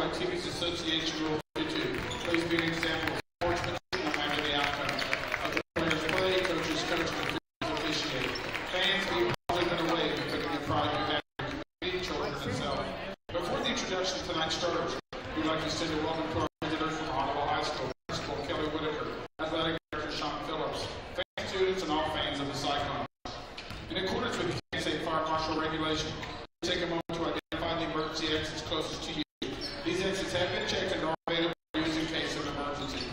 Activities Association Rule 52. Please be an example of sportsmanship no matter the outcome. Of the players play, coaches coach, and officiate. Fans be positive and away because of the pride you have in your community, children, and self. Before the introduction of tonight's starters, we'd like to send a welcome to our visitors from Ottawa High School, Principal Kelly Whitaker, Athletic Director Sean Phillips, fans, students, and all fans of the Cyclones. In accordance with the State Fire Marshal regulation, take a moment to identify the emergency exits closest to you. These exits have been checked and are available for use in case of emergency.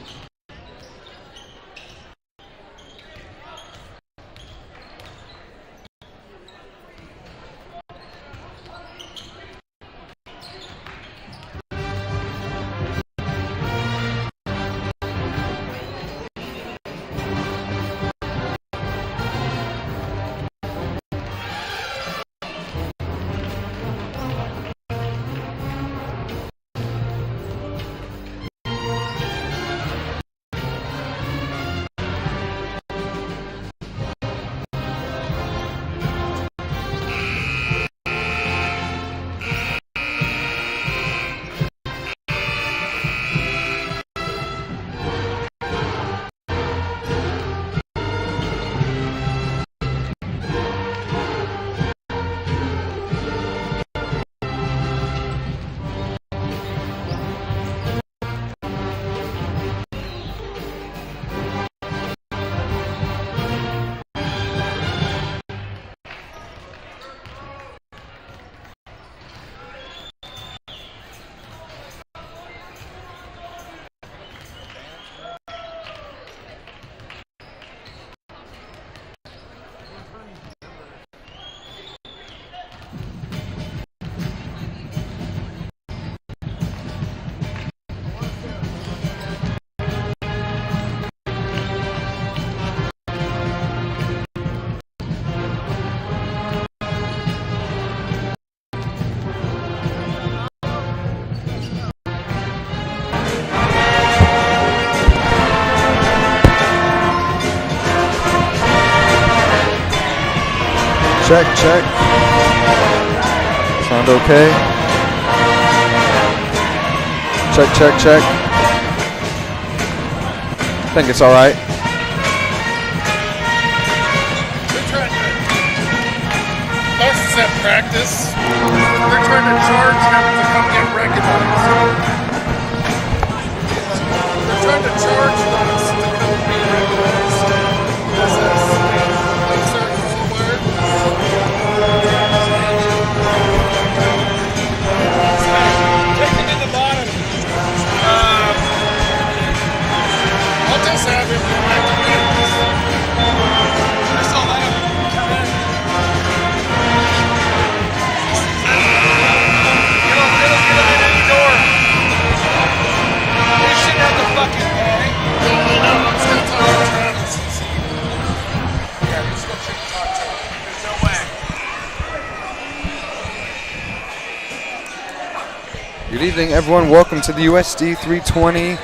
Check, check. Sound okay? Check, check, check. I think it's all right. This is at practice. They're trying to charge him to come get recognized. They're trying to charge us to come be recognized. What's this? Insert forward. Take him in the bottom. I'll just have him go back to meetings. I saw that. Come in. Get him in the door. You should have the fucking bag. I'm still talking to Travis. Yeah, you're still shouldn't talk to him. There's no way. Good evening, everyone. Welcome to the USD 320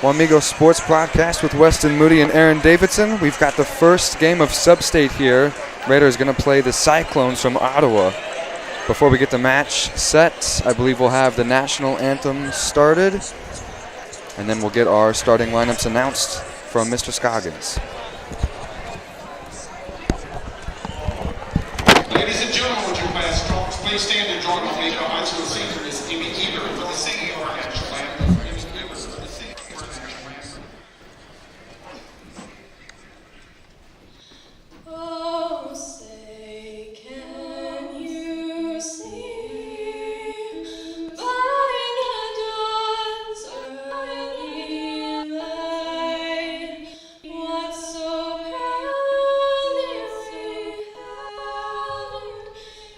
Wamego Sports Podcast with Weston Moody and Aaron Davidson. We've got the first game of Sub-State here. Raiders going to play the Cyclones from Ottawa. Before we get the match set, I believe we'll have the national anthem started, and then we'll get our starting lineups announced from Mr. Scoggins. Ladies and gentlemen, would you please stand and join Wamego High School senior Miss Amy Eber for the singing of our national anthem. Oh, say, can you see by the dawn's early light what so proudly we held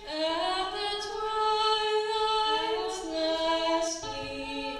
at the twilight's last gleam?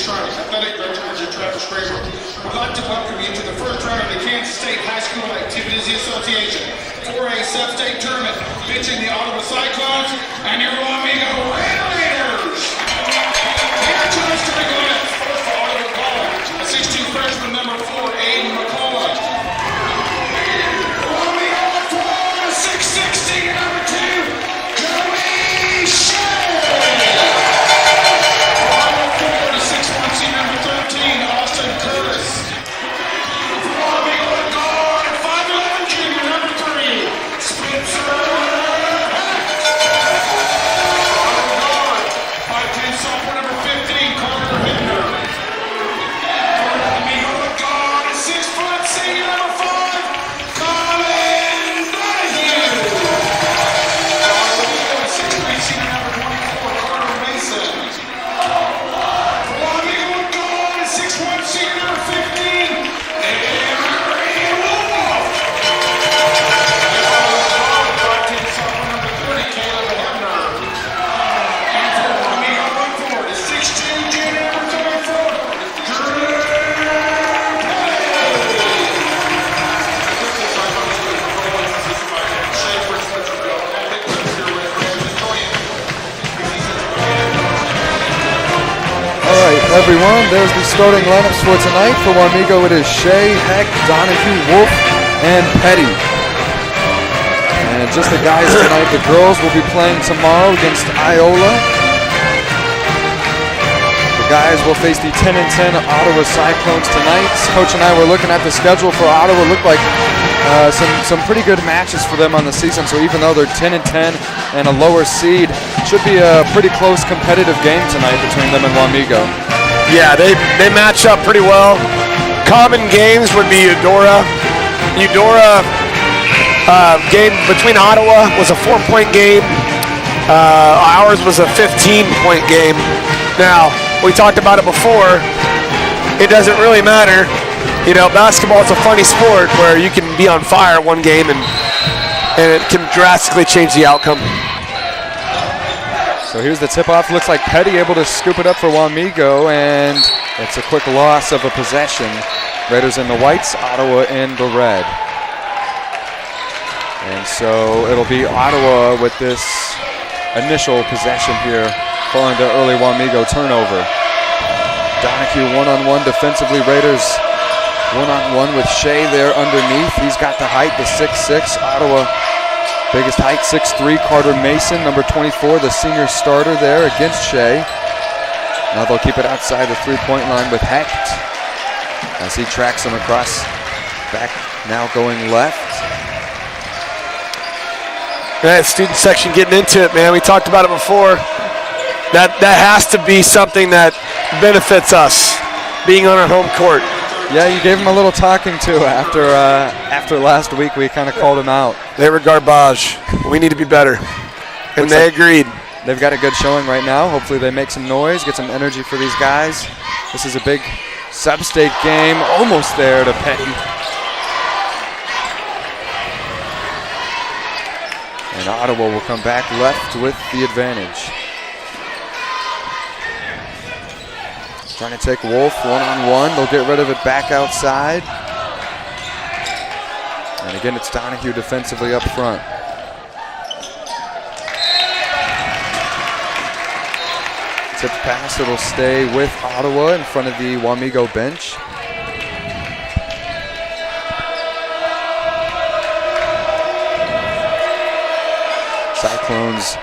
Sharks, athletic director and Travis Fraser, would like to welcome you to the first round of the Kansas State High School Activities Association 4A Sub-State Tournament, featuring the Ottawa Cyclones and your Wamego Raiders. Here to us to begin it, first for Ottawa College, a 6'2" freshman, number 4, Aiden McCullough. Wamego at 4, 6'16", number 2, Joey Shea. Ottawa 4, 6'1", number 13, Austin Curtis. Wamego at guard, 5'11", junior, number 3, Spencer. Sophomore number 15, Carter Hittner. Wamego at guard, 6 foot, senior number 5, Colin Donahue. Wamego at 6'3", senior number 24, Carter Mason. Wamego at guard, 6'1", senior number 15, Emery Wolf. Wamego at guard, 5'10", sophomore number 30, Caleb Hittner. And for Wamego at forward, 6'2", junior number 34, Drew All right, everyone, there's the starting lineups for tonight. For Wamego, it is Shea, Heck, Donahue, Wolf, and Petty. And just the guys tonight. The girls will be playing tomorrow against Iola. The guys will face the 10-10 Ottawa Cyclones tonight. Coach and I were looking at the schedule for Ottawa. It looked like some pretty good matches for them on the season. So even though they're 10-10 and a lower seed, should be a pretty close competitive game tonight between them and Wamego. Yeah, they match up pretty well. Common games would be Eudora. Eudora game between Ottawa was a 4-point game. Ours was a 15-point game. Now, we talked about it before. It doesn't really matter. You know, basketball is a funny sport where you can be on fire one game and it can drastically change the outcome. So here's the tip-off. Looks like Petty able to scoop it up for Wamego, and it's a quick loss of a possession. Raiders in the whites, Ottawa in the red. And so it'll be Ottawa with this initial possession here following the early Wamego turnover. Donahue one-on-one defensively. Raiders one-on-one with Shea there underneath. He's got the height, the 6'6". Ottawa biggest height, 6'3". Carter Mason, number 24, the senior starter there against Shea. Now they'll keep it outside the three-point line with Hecht as he tracks him across. Back now going left. That student section getting into it, man. We talked about it before. That has to be something that benefits us, being on our home court. Yeah, you gave him a little talking to after last week. We kind of called him out. They were garbage. We need to be better. And Looks they like agreed. They've got a good showing right now. Hopefully they make some noise, get some energy for these guys. This is a big sub-state game. Almost there to Petty. And Ottawa will come back left with the advantage. Trying to take Wolf one-on-one. They'll get rid of it back outside. And again, it's Donahue defensively up front. Tipped pass, it'll stay with Ottawa in front of the Wamego bench. Cyclones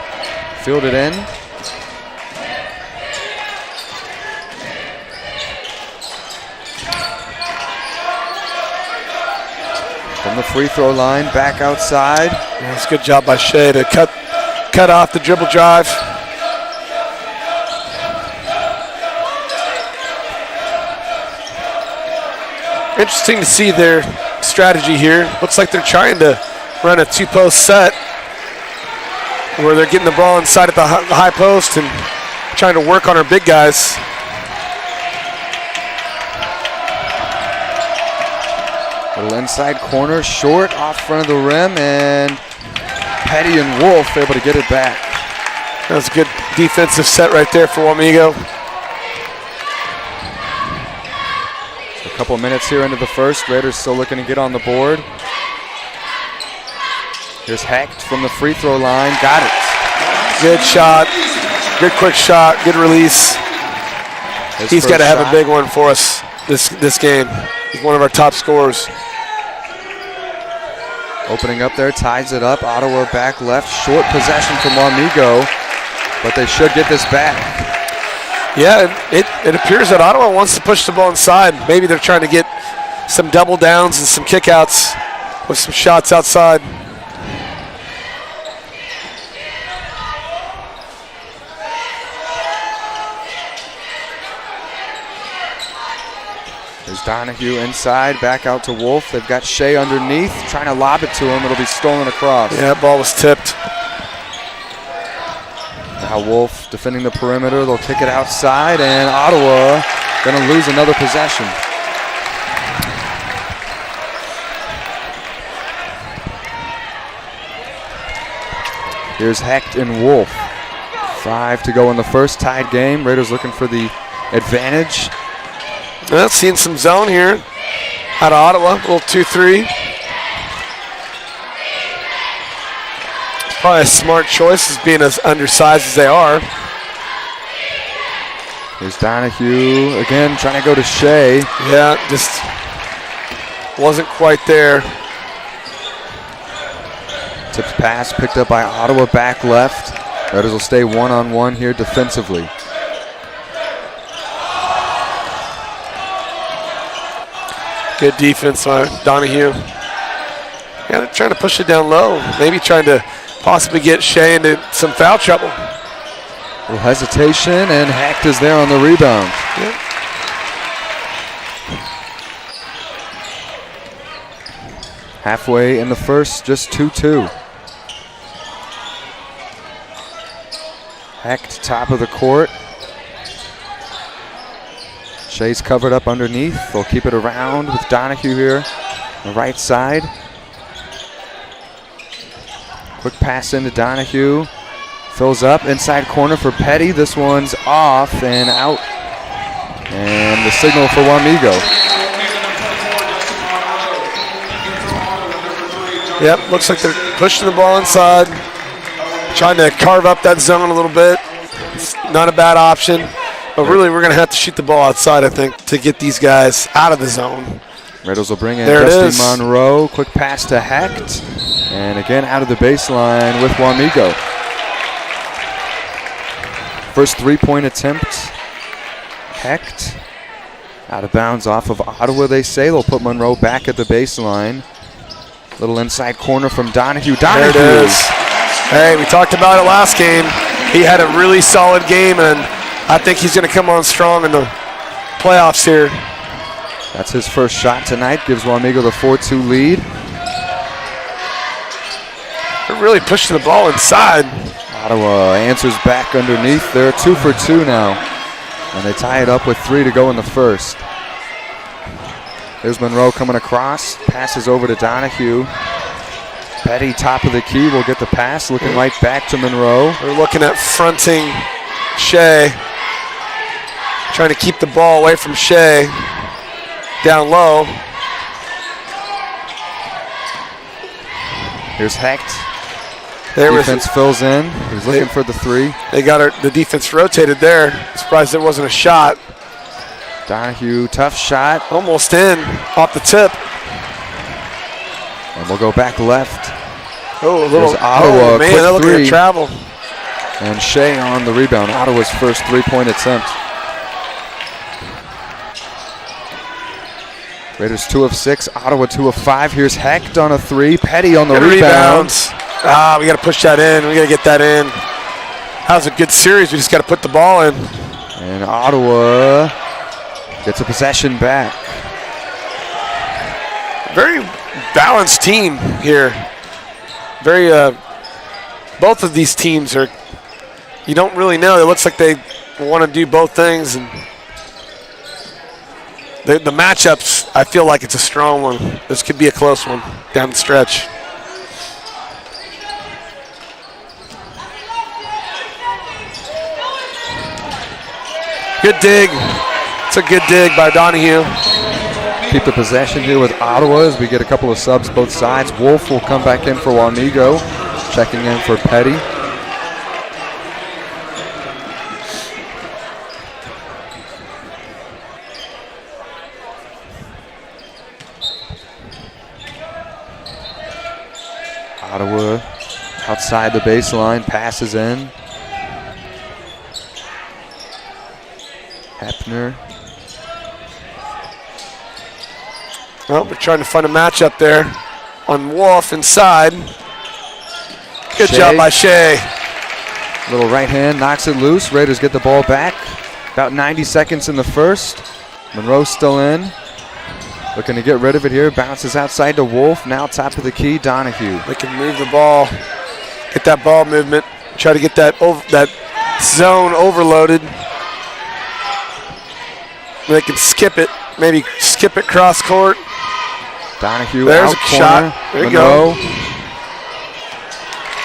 field it in. From the free throw line, back outside. That's a good job by Shea to cut off the dribble drive. Interesting to see their strategy here. Looks like they're trying to run a two-post set where they're getting the ball inside at the high post and trying to work on our big guys. Little inside corner, short off front of the rim, and Petty and Wolf able to get it back. That was a good defensive set right there for Wamego. Couple minutes here into the first. Raiders still looking to get on the board. Here's Hecht from the free throw line. Got it. Good shot. Good quick shot. Good release. He's got to have a big one for us this game. He's one of our top scorers. Opening up there, ties it up. Ottawa back left. Short possession from Wamego, but they should get this back. Yeah, it appears that Ottawa wants to push the ball inside. Maybe they're trying to get some double downs and some kickouts with some shots outside. There's Donahue inside, back out to Wolf. They've got Shea underneath, trying to lob it to him. It'll be stolen across. Yeah, that ball was tipped. Now Wolf defending the perimeter. They'll kick it outside, and Ottawa going to lose another possession. Here's Hecht and Wolf. 5 to go in the first, tied game. Raiders looking for the advantage. Well, seeing some zone here out of Ottawa, a little 2-3. Probably a smart choice as being as undersized as they are. Here's Donahue again trying to go to Shea. Yeah, just wasn't quite there. Tips pass picked up by Ottawa back left. Raiders will stay one-on-one here defensively. Good defense by Donahue. Yeah, they're trying to push it down low. Maybe trying to possibly get Shea into some foul trouble. A little hesitation, and Hecht is there on the rebound. Yeah. Halfway in the first, just 2-2. Hecht, top of the court. Shea's covered up underneath. They'll keep it around with Donahue here on the right side. Quick pass into Donahue. Fills up, inside corner for Petty. This one's off and out. And the signal for Wamego. Yep, looks like they're pushing the ball inside. Trying to carve up that zone a little bit. It's not a bad option. But really, we're going to have to shoot the ball outside, I think, to get these guys out of the zone. Raiders will bring in There it Dusty is. Monroe. Quick pass to Hecht. And again, out of the baseline with Wamego. First three-point attempt. Hecht. Out of bounds off of Ottawa, they say. They'll put Monroe back at the baseline. Little inside corner from Donahue. There it is. Hey, we talked about it last game. He had a really solid game, and I think he's going to come on strong in the playoffs here. That's his first shot tonight. Gives Wamego the 4-2 lead. They're really pushing the ball inside. Ottawa answers back underneath. They're 2 for 2 now. And they tie it up with 3 to go in the first. There's Monroe coming across. Passes over to Donahue. Petty, top of the key, will get the pass. Looking right back to Monroe. They're looking at fronting Shea. Trying to keep the ball away from Shea. Down low. Here's Hecht. There Defense fills in. He's looking for the 3. They got the defense rotated there. Surprised there wasn't a shot. Donahue, tough shot. Almost in, off the tip. And we'll go back left. Oh, a little. There's Ottawa, oh, man, quick they're looking 3. at travel. And Shea on the rebound. Ottawa's first 3-point attempt. Raiders 2 of 6. Ottawa 2 of 5. Here's Hecht on a 3. Petty on the Good rebound. rebounds. We got to push that in. We got to get that in. That was a good series. We just got to put the ball in. And Ottawa gets a possession back. Very balanced team here. Very, both of these teams are, you don't really know. It looks like they want to do both things. And the matchups, I feel like it's a strong one. This could be a close one down the stretch. Good dig. It's a good dig by Donahue. keep the possession here with Ottawa as we get a couple of subs both sides. Wolf will come back in for Wamego, checking in for Petty. Ottawa outside the baseline, passes in. Hepner. Well, we're trying to find a matchup there on Wolf inside. Good job by Shea. Little right hand, knocks it loose. Raiders get the ball back. About 90 seconds in the first. Monroe's still in. Looking to get rid of it here. Bounces outside to Wolf. Now top of the key, Donahue. They can move the ball, get that ball movement, try to get that zone overloaded. They can skip it, maybe skip it cross court. Donahue There's out a corner. shot. There you Monroe. go.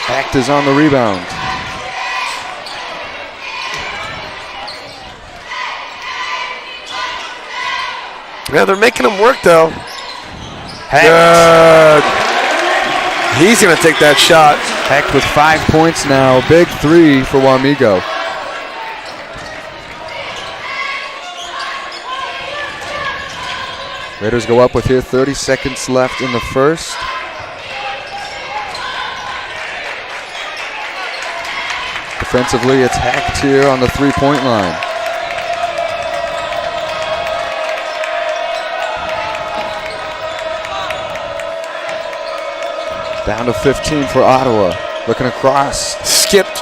Hecht is on the rebound. Yeah, they're making him work though. Hecht. Good. He's going to take that shot. Hecht with 5 points now. Big three for Wamego. Raiders go up with here 30 seconds left in the first. Defensively, it's Hecht here on the three-point line. Down to 15 for Ottawa. Looking across. Skipped.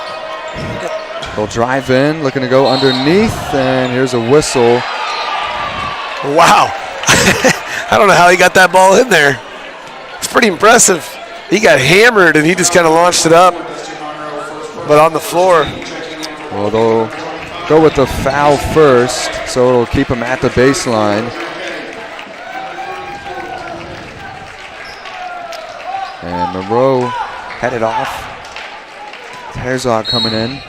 They'll drive in, looking to go underneath, and here's a whistle. Wow. I don't know how he got that ball in there. It's pretty impressive. He got hammered and he just kind of launched it up, but on the floor. Well, they'll go with the foul first, so it'll keep him at the baseline. And Monroe headed off. Herzog coming in.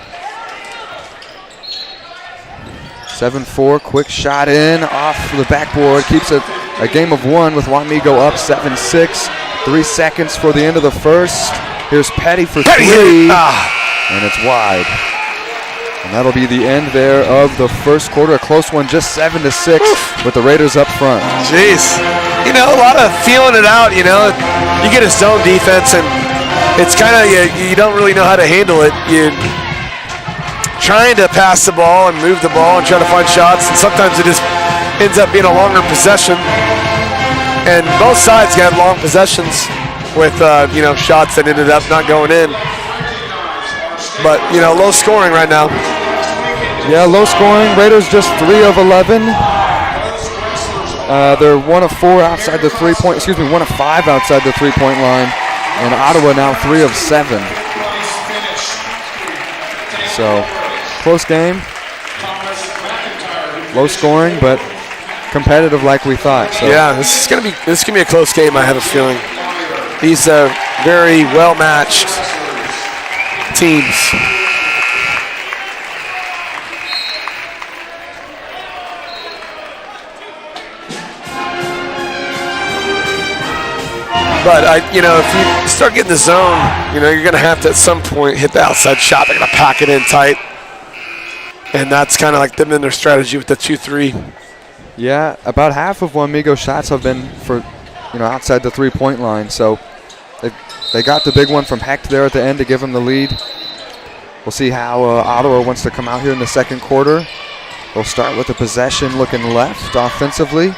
7-4, quick shot in, off the backboard, keeps it a game of one with Wamego up 7-6. 3 seconds for the end of the first. Here's Petty for three, and it's wide. And that'll be the end there of the first quarter. A close one, just 7-6 with the Raiders up front. Jeez. You know, a lot of feeling it out, you know. You get a zone defense and it's kind of, you don't really know how to handle it. You trying to pass the ball and move the ball and try to find shots, and sometimes it just ends up being a longer possession. And both sides got long possessions with, shots that ended up not going in. But, low scoring right now. Yeah, low scoring. Raiders just 3 of 11. They're 1 of 4 outside the 1 of 5 outside the three-point line. And Ottawa now 3 of 7. So, close game. Low scoring, but competitive like we thought. So. Yeah, this is gonna be a close game, I have a feeling. These are very well-matched teams. But if you start getting the zone, you're going to have to at some point hit the outside shot. They're going to pack it in tight, and that's kind of like them in their strategy with the 2-3. Yeah, about half of Wamego's shots have been for, outside the three-point line. So they got the big one from Hecht there at the end to give them the lead. We'll see how Ottawa wants to come out here in the second quarter. They'll start with the possession looking left offensively.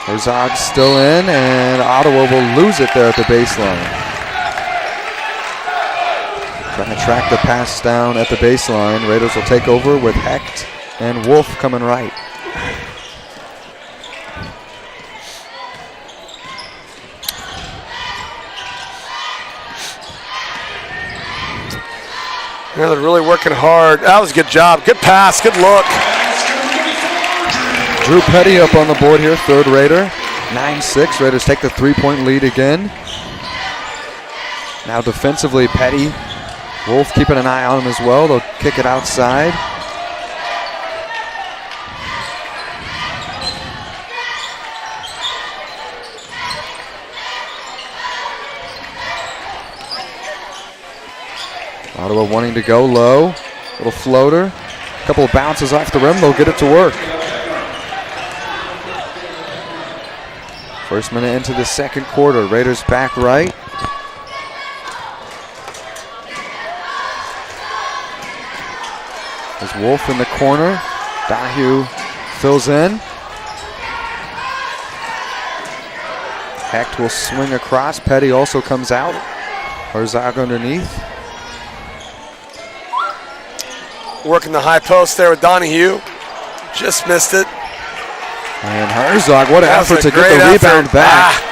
Herzog's still in, and Ottawa will lose it there at the baseline. Trying to track the pass down at the baseline. Raiders will take over with Hecht and Wolf coming right. Yeah, they're really working hard. That was a good job. Good pass, good look. Drew Petty up on the board here, third Raider. 9-6, Raiders take the three-point lead again. Now defensively, Petty. Wolf keeping an eye on him as well. They'll kick it outside. Ottawa wanting to go low. Little floater. A couple of bounces off the rim. They'll get it to work. First minute into the second quarter. Raiders back right. There's Wolf in the corner. Donahue fills in. Hecht will swing across. Petty also comes out. Herzog underneath. Working the high post there with Donahue. Just missed it. And Herzog, what an effort to get the rebound back.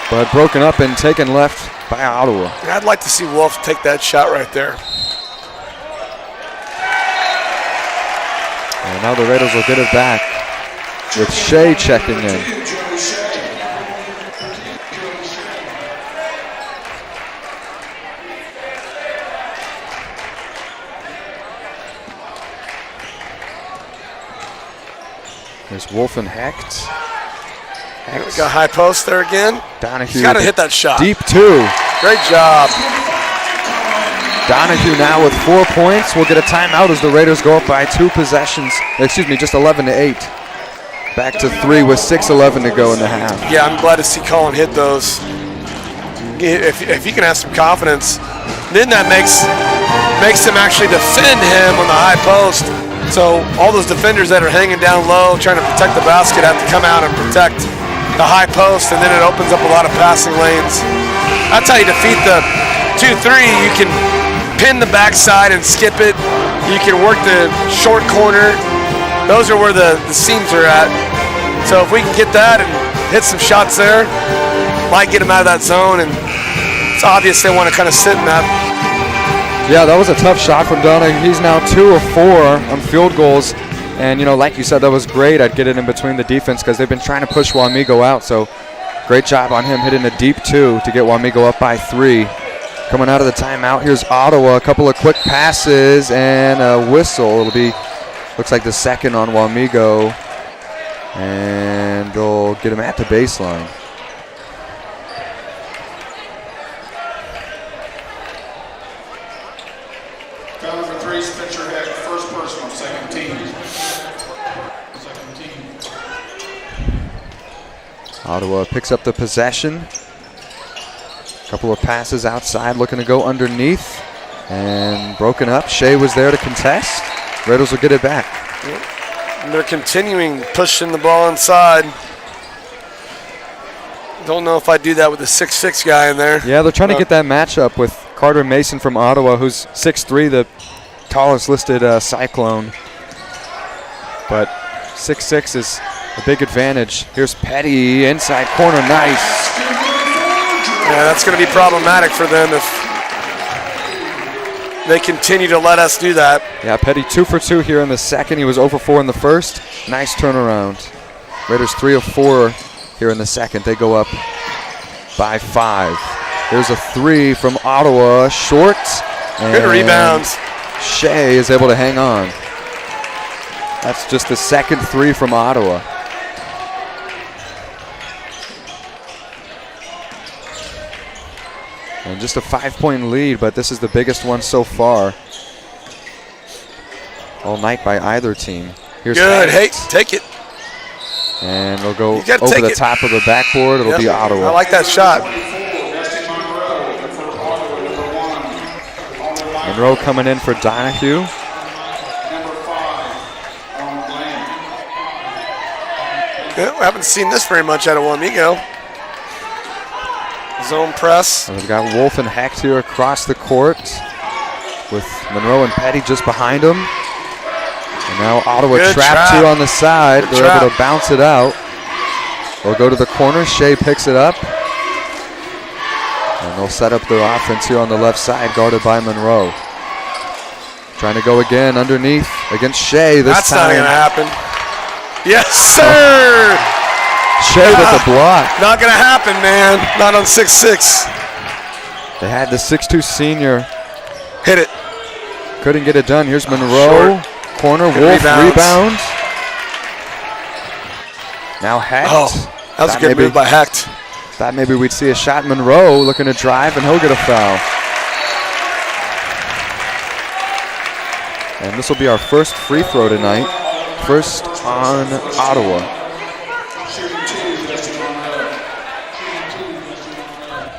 But broken up and taken left by Ottawa. I'd like to see Wolf take that shot right there. And now the Raiders will get it back with Shea checking in. There's Wolf and Hecht. Got high post there again. Donahue. Got to hit that shot. Deep two. Great job. Donahue now with 4 points. We'll get a timeout as the Raiders go up by 2 possessions. Excuse me, just 11-8. Back to 3 with 6:11 to go in the half. Yeah, I'm glad to see Colin hit those. If he can have some confidence, then that makes him actually defend him on the high post. So all those defenders that are hanging down low, trying to protect the basket, have to come out and protect the high post, and then it opens up a lot of passing lanes. That's how you defeat the 2-3. You can pin the backside and skip it. You can work the short corner. Those are where the seams are at. So if we can get that and hit some shots there, might get them out of that zone. And it's obvious they want to kind of sit in that. Yeah, that was a tough shot from Donahue. He's now 2 of 4 on field goals. And, you know, like you said, that was great. I'd get it in between the defense because they've been trying to push Wamego out. So great job on him hitting a deep 2 to get Wamego up by 3. Coming out of the timeout, here's Ottawa. A couple of quick passes and a whistle. It'll be, looks like the second on Wamego. And they'll get him at the baseline. Foul number 3, Spencer Hecht, first personal, second team. Ottawa picks up the possession. Couple of passes outside, looking to go underneath. And broken up. Shea was there to contest. Raiders will get it back. Yep. And they're continuing pushing the ball inside. Don't know if I do that with the 6'6" guy in there. Yeah, they're trying to get that matchup with Carter Mason from Ottawa, who's 6'3", the tallest listed Cyclone. But 6'6" is a big advantage. Here's Petty, inside corner, nice. Yeah, that's going to be problematic for them if they continue to let us do that. Yeah, Petty 2 for 2 here in the second. He was 0 for 4 in the first. Nice turnaround. Raiders 3 of 4 here in the second. They go up by 5. There's a 3 from Ottawa, short. Good rebounds. Shea is able to hang on. That's just the second 3 from Ottawa. And just a 5-point lead, but this is the biggest one so far all night by either team. Here's good. Hey, take it. And they'll go over the top of the backboard. It'll be Ottawa. I like that shot. Monroe coming in for Donahue. Yeah, we haven't seen this very much out of Wamego. Zone press. And we've got Wolf and Hecht here across the court with Monroe and Petty just behind them. And now Ottawa trapped 2 on the side. They're able to bounce it out. They'll go to the corner. Shea picks it up. And they'll set up their offense here on the left side, guarded by Monroe. Trying to go again underneath against Shea this That's time. That's not going to happen. Yes, sir! Shea with the block. Not going to happen, man. Not on 6'6". They had the 6'2" senior. Hit it. Couldn't get it done. Here's Monroe. Corner. Wolf rebound. Now Hecht. Oh, that was a good move by Hecht. Thought maybe we'd see a shot. Monroe looking to drive, and he'll get a foul. And this will be our first free throw tonight. First on Ottawa. Shooting 2, Justin Wamego. Shooting 2, Justin Wamego.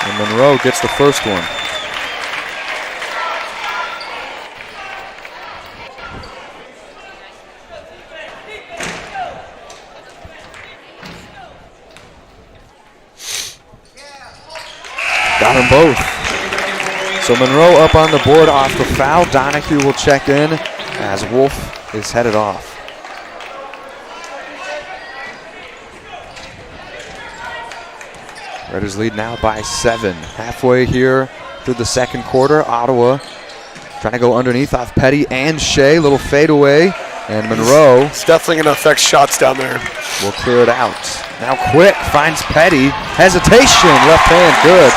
And Monroe gets the first one. Got them both. So Monroe up on the board off the foul. Donahue will check in as Wolf is headed off. Raiders lead now by 7. Halfway here through the second quarter. Ottawa trying to go underneath off Petty and Shea. Little fadeaway. And Monroe It's definitely going to affect shots down there. will clear it out. Now Quick finds Petty. Hesitation. Left hand good.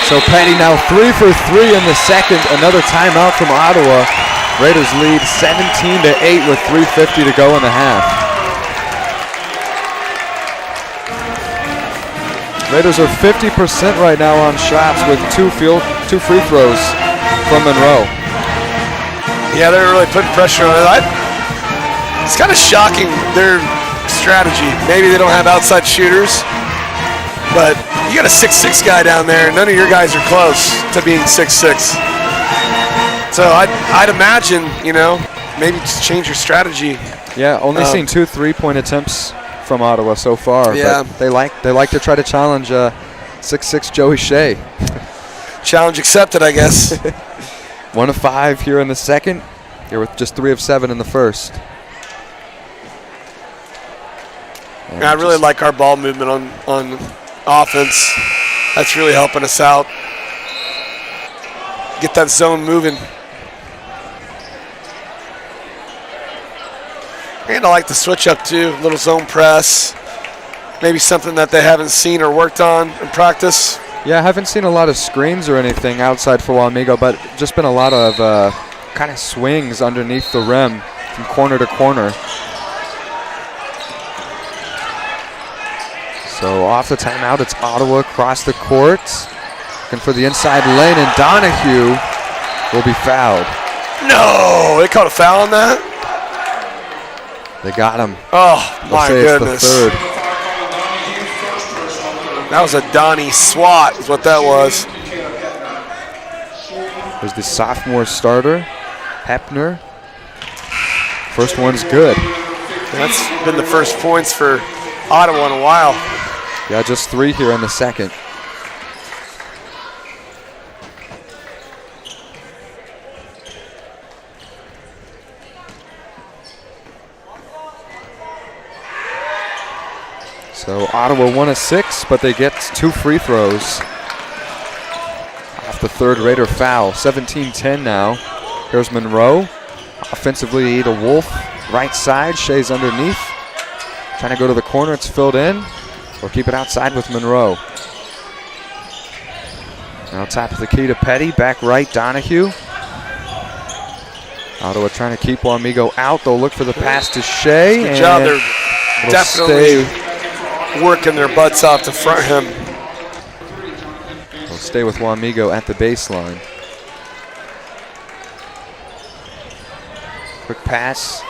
So Petty now 3 for 3 in the second. Another timeout from Ottawa. Raiders lead 17-8 with 3:50 to go in the half. Raiders are 50% right now on shots with two free throws from Monroe. Yeah, they're really putting pressure on it. It's kind of shocking, their strategy. Maybe they don't have outside shooters, but you got a 6'6" guy down there. None of your guys are close to being 6'6". So I'd imagine, maybe just change your strategy. Yeah, only seen 2 3-point attempts from Ottawa so far. Yeah. But they like to try to challenge 6'6" Joey Shea. Challenge accepted, I guess. 1 of 5 here in the second. Here with just 3 of 7 in the first. And I really like our ball movement on offense. That's really helping us out. Get that zone moving. And I like the switch up too, little zone press. Maybe something that they haven't seen or worked on in practice. Yeah, I haven't seen a lot of screens or anything outside for Wamego, but just been a lot of kind of swings underneath the rim from corner to corner. So off the timeout, it's Ottawa across the court. Looking for the inside lane, and Donahue will be fouled. No, they caught a foul on that? They got him. Oh, They'll my say goodness. It's the third. That was a Donnie swat is what that was. There's the sophomore starter, Hepner. First one's good. That's been the first points for Ottawa in a while. Yeah, just 3 here in the second. So Ottawa 1 of 6, but they get 2 free throws off the third Raider foul. 17-10 now. Here's Monroe. Offensively to Wolf. Right side, Shea's underneath. Trying to go to the corner, it's filled in. We'll keep it outside with Monroe. Now top of the key to Petty, back right, Donahue. Ottawa trying to keep Wamego out. They'll look for the pass to Shea. Good job. They're definitely working their butts off to front him. We'll stay with Wamego at the baseline. Quick pass.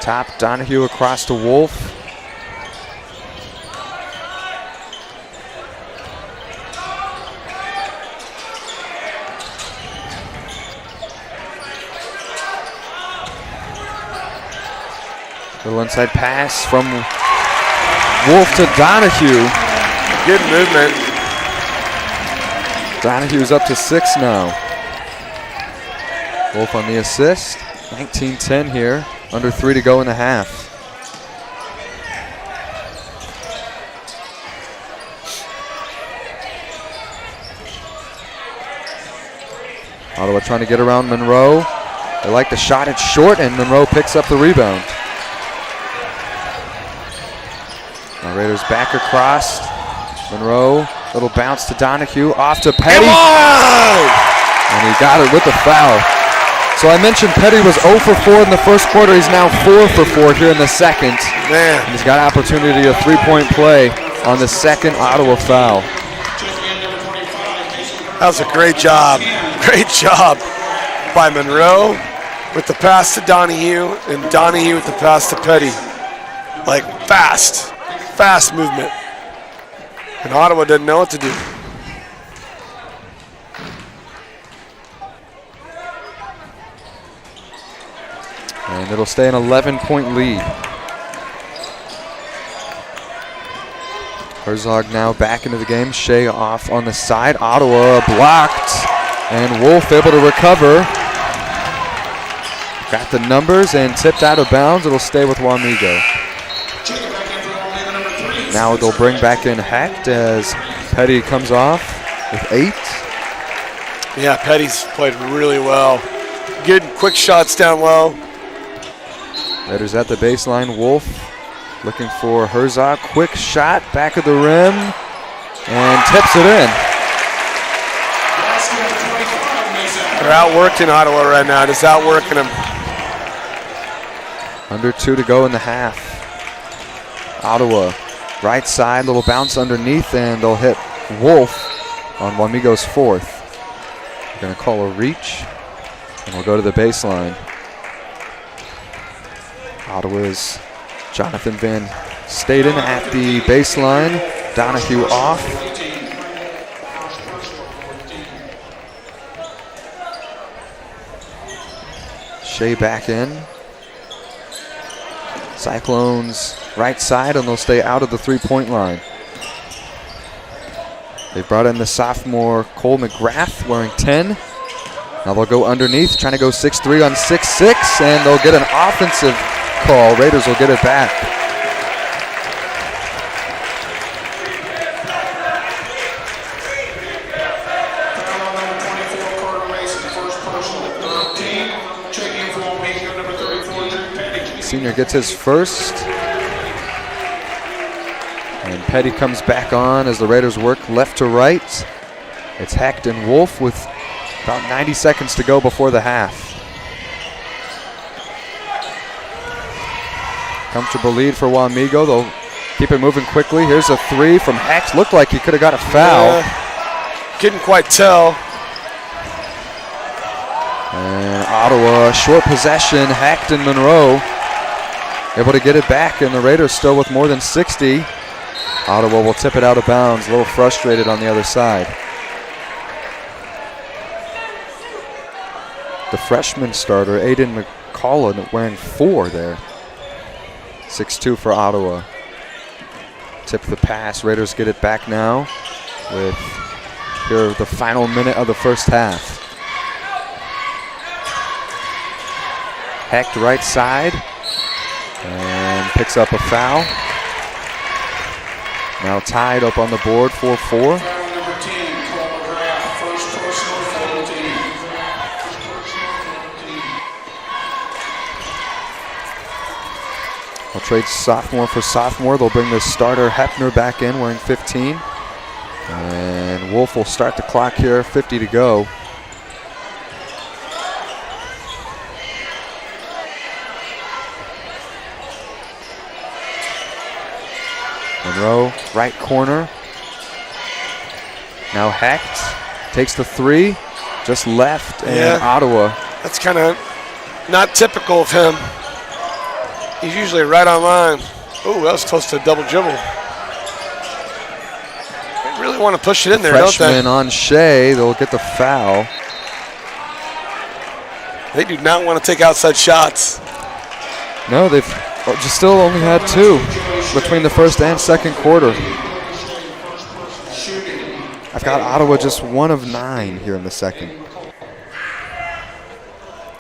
Top, Donahue across to Wolf. Little inside pass from Wolf to Donahue. Good movement. Donahue's up to 6 now. Wolf on the assist. 19-10 here. Under 3 to go in the half. Ottawa trying to get around Monroe. They like the shot. It's short, and Monroe picks up the rebound. Now Raiders back across. Monroe, little bounce to Donahue. Off to Petty. Come on! And he got it with the foul. So I mentioned Petty was 0 for 4 in the first quarter. He's now 4 for 4 here in the second. Man. And he's got opportunity of three-point play on the second Ottawa foul. That was a great job. Great job by Monroe with the pass to Donahue and Donahue with the pass to Petty. Like fast movement. And Ottawa didn't know what to do. And it'll stay an 11-point lead. Herzog now back into the game. Shea off on the side. Ottawa blocked. And Wolf able to recover. Got the numbers and tipped out of bounds. It'll stay with Wamego. Now they'll bring back in Hecht as Petty comes off with 8. Yeah, Petty's played really well. Good quick shots down low. Raiders at the baseline. Wolf looking for Herzog. Quick shot, back of the rim, and tips it in. They're outworking Ottawa right now, just outworking them. Under 2 to go in the half. Ottawa, right side, little bounce underneath, and they'll hit Wolf on Wamego's 4th. They're going to call a reach, and we'll go to the baseline. Ottawa's Jonathan Van Staden at the baseline. Donahue off. Shea back in. Cyclones right side, and they'll stay out of the three-point line. They brought in the sophomore Cole McGrath wearing 10. Now they'll go underneath, trying to go 6'3" on 6'6", and they'll get an offensive call. Raiders will get it back. Senior gets his first. And Petty comes back on as the Raiders work left to right. It's Hecht and Wolf with about 90 seconds to go before the half. Comfortable lead for Wamego. They'll keep it moving quickly. Here's a 3 from Hecht. Looked like he could have got a foul. Couldn't quite tell. And Ottawa, short possession. Hecht and Monroe able to get it back, and the Raiders still with more than 60. Ottawa will tip it out of bounds. A little frustrated on the other side. The freshman starter, Aiden McCullough, wearing 4 there. 6'2" for Ottawa. Tip the pass. Raiders get it back now with here the final minute of the first half. Hecht right side and picks up a foul. Now tied up on the board, 4-4. They'll trade sophomore for sophomore. They'll bring the starter Hepner back in wearing 15. And Wolf will start the clock here, 50 to go. Monroe, right corner. Now Hecht takes the 3, just left, and Ottawa. That's kind of not typical of him. He's usually right on line. Oh, that was close to a double dribble. They really want to push it in there, don't they? Freshman on Shea, they'll get the foul. They do not want to take outside shots. No, they've just still only had 2 between the first and second quarter. I've got Ottawa just 1 of 9 here in the second.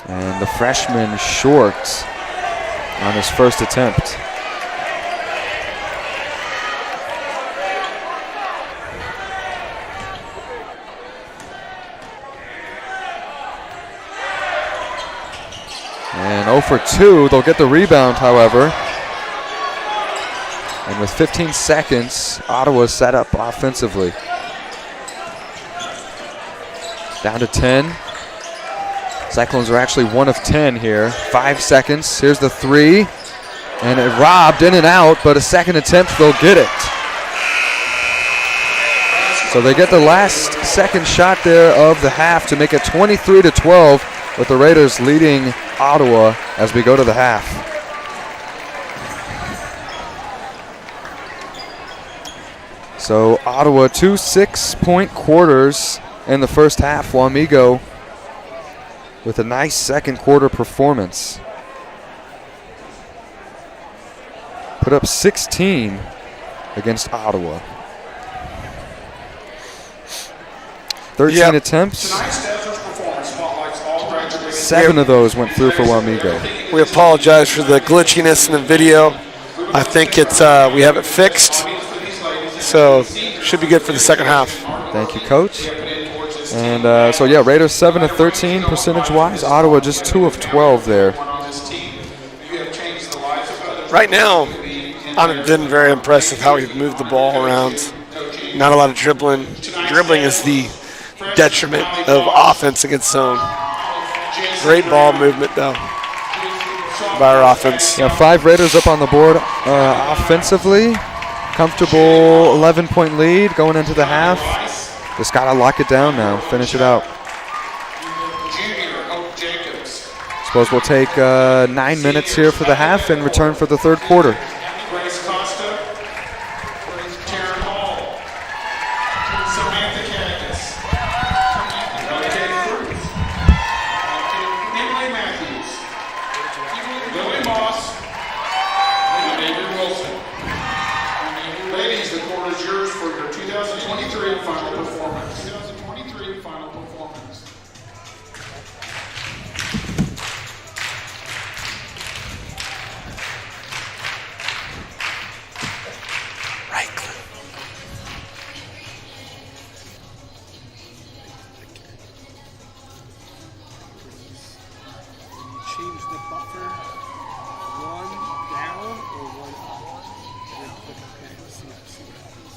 And the freshman short on his first attempt. And 0 for 2, they'll get the rebound, however. And with 15 seconds, Ottawa's set up offensively. Down to 10. Cyclones are actually 1 of 10 here. 5 seconds. Here's the 3. And it robbed in and out, but a second attempt, they'll get it. So they get the last second shot there of the half to make it 23-12, with the Raiders leading Ottawa as we go to the half. So Ottawa 2 6-point quarters in the first half. Wamego with a nice second quarter performance. Put up 16 against Ottawa. 13 attempts. 7 of those went through for Wamego. We apologize for the glitchiness in the video. I think it's we have it fixed, so should be good for the second half. Thank you, Coach. And so yeah, Raiders 7 of 13 percentage-wise. Ottawa just 2 of 12 there. Right now, I've been very impressed with how we've moved the ball around. Not a lot of dribbling. Dribbling is the detriment of offense against zone. Great ball movement, though, by our offense. Yeah, 5 Raiders up on the board offensively. Comfortable 11-point lead going into the half. Just got to lock it down now, finish it out. Suppose we'll take 9 minutes here for the half and return for the third quarter. Ladies, the court is yours for your 2023 final performance. 2023 final performance. Right click. Change the buffer 1 down or 1 up, and then click OK. See what happens.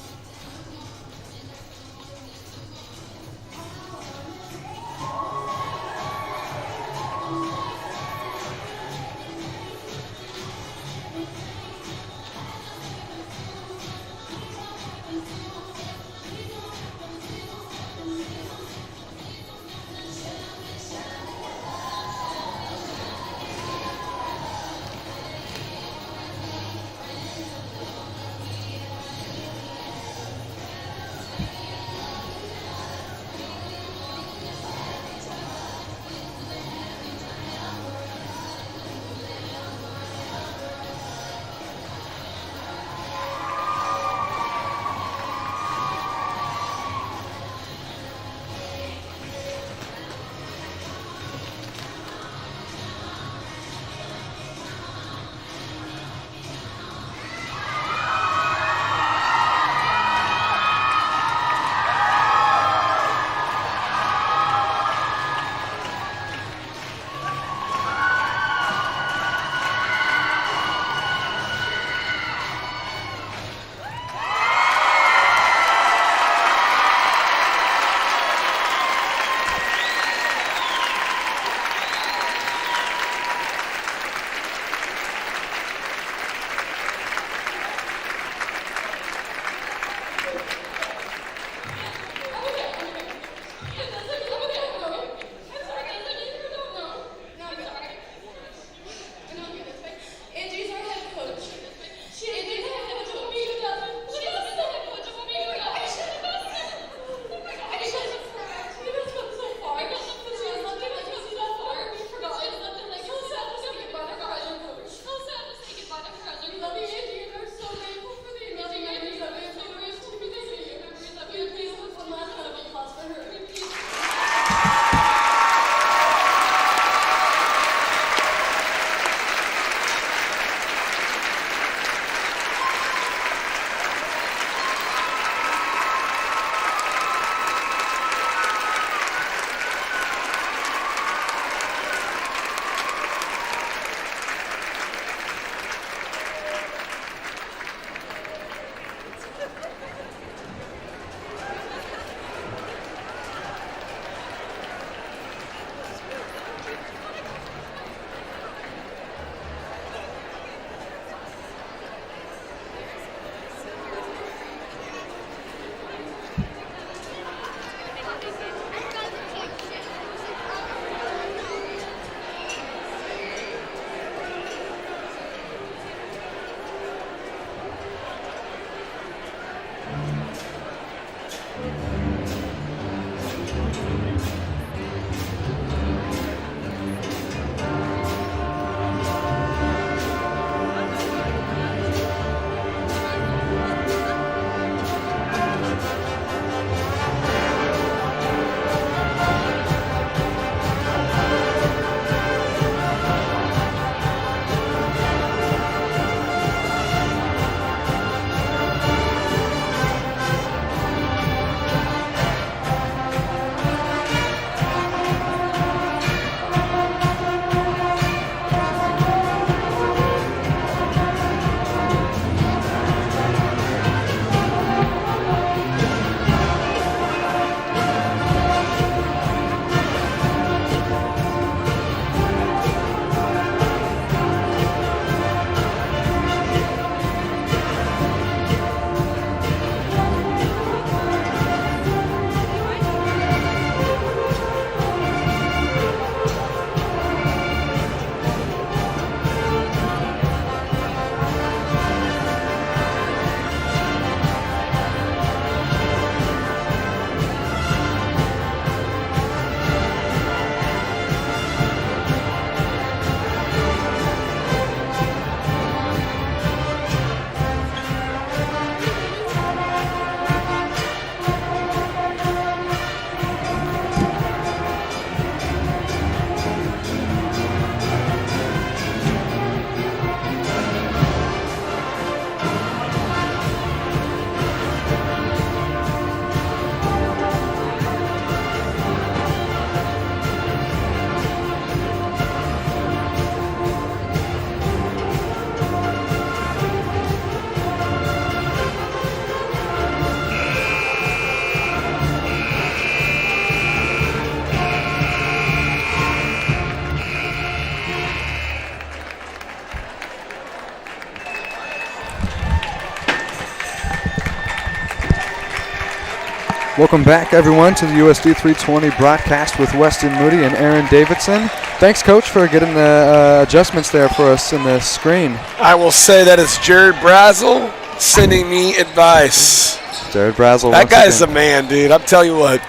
Welcome back, everyone, to the USD 320 broadcast with Weston Moody and Aaron Davidson. Thanks, Coach, for getting the adjustments there for us in the screen. I will say that it's Jared Brazel sending me advice. Jared Brazel. That guy's a man, dude. I'm telling you what.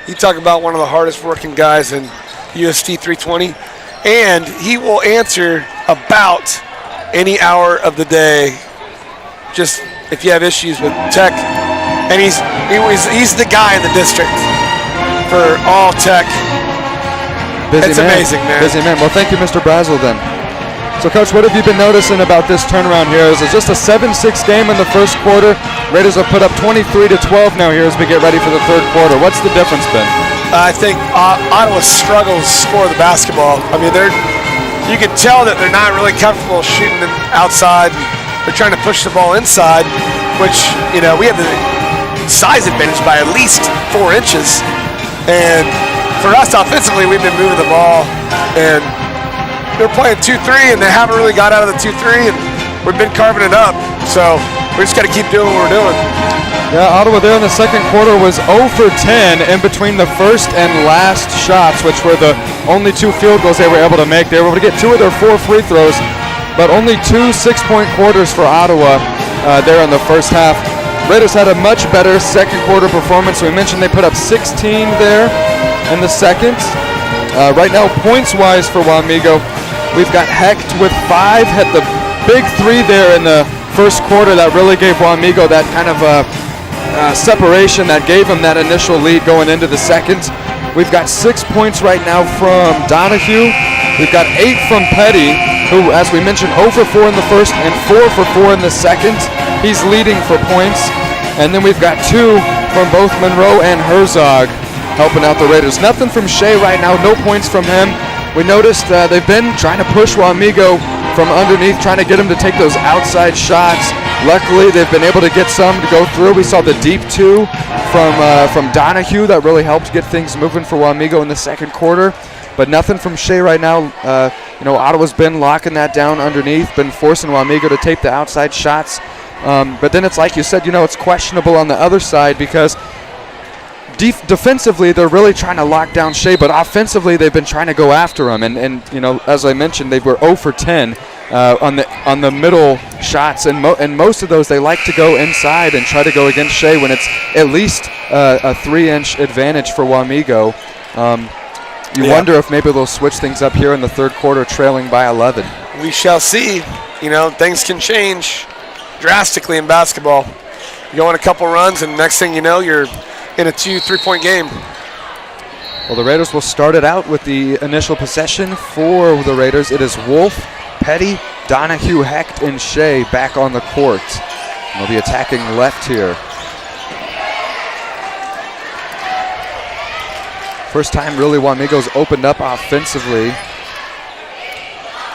You talk about one of the hardest working guys in USD 320, and he will answer about any hour of the day. Just if you have issues with tech, and he's the guy in the district for all tech. It's amazing, man. Busy man. Well, thank you, Mr. Brazel, then. So, Coach, what have you been noticing about this turnaround here? Is it just a 7-6 game in the first quarter? Raiders have put up 23-12 now here as we get ready for the third quarter. What's the difference been? I think Ottawa struggles to score the basketball. I mean, you can tell that they're not really comfortable shooting it outside. They're trying to push the ball inside, which, we have the size advantage by at least 4 inches. And for us offensively, we've been moving the ball, and they're playing 2-3, and they haven't really got out of the 2-3, and we've been carving it up. So we just got to keep doing what we're doing. Yeah, Ottawa there in the second quarter was 0 for 10 in between the first and last shots, which were the only 2 field goals they were able to make. They were able to get 2 of their 4 free throws, but only 2 6-point quarters for Ottawa there in the first half. Raiders had a much better second quarter performance. We mentioned they put up 16 there in the second. Right now, points-wise for Wamego, we've got Hecht with 5, had the big 3 there in the first quarter that really gave Wamego that kind of separation that gave them that initial lead going into the second. We've got 6 points right now from Donahue. We've got 8 from Petty, who, as we mentioned, 0 for 4 in the first and 4 for 4 in the second. He's leading for points. And then we've got 2 from both Monroe and Herzog helping out the Raiders. Nothing from Shea right now, no points from him. We noticed they've been trying to push Wamego from underneath, trying to get him to take those outside shots. Luckily, they've been able to get some to go through. We saw the deep 2 from Donahue that really helped get things moving for Wamego in the second quarter. But nothing from Shea right now. Ottawa's been locking that down underneath, been forcing Wamego to take the outside shots. But then it's like you said, it's questionable on the other side because defensively they're really trying to lock down Shea, but offensively they've been trying to go after him. And as I mentioned, they were 0 for 10 on the middle shots, and most of those they like to go inside and try to go against Shea when it's at least a 3-inch advantage for Wamego. You wonder if maybe they'll switch things up here in the third quarter, trailing by 11. We shall see. Things can change drastically in basketball. You go on a couple runs, and next thing you know, you're in a 2-3-point game. Well, the Raiders will start it out with the initial possession for the Raiders. It is Wolf, Petty, Donahue, Hecht, and Shea back on the court. And they'll be attacking left here. First time really Wamego's opened up offensively.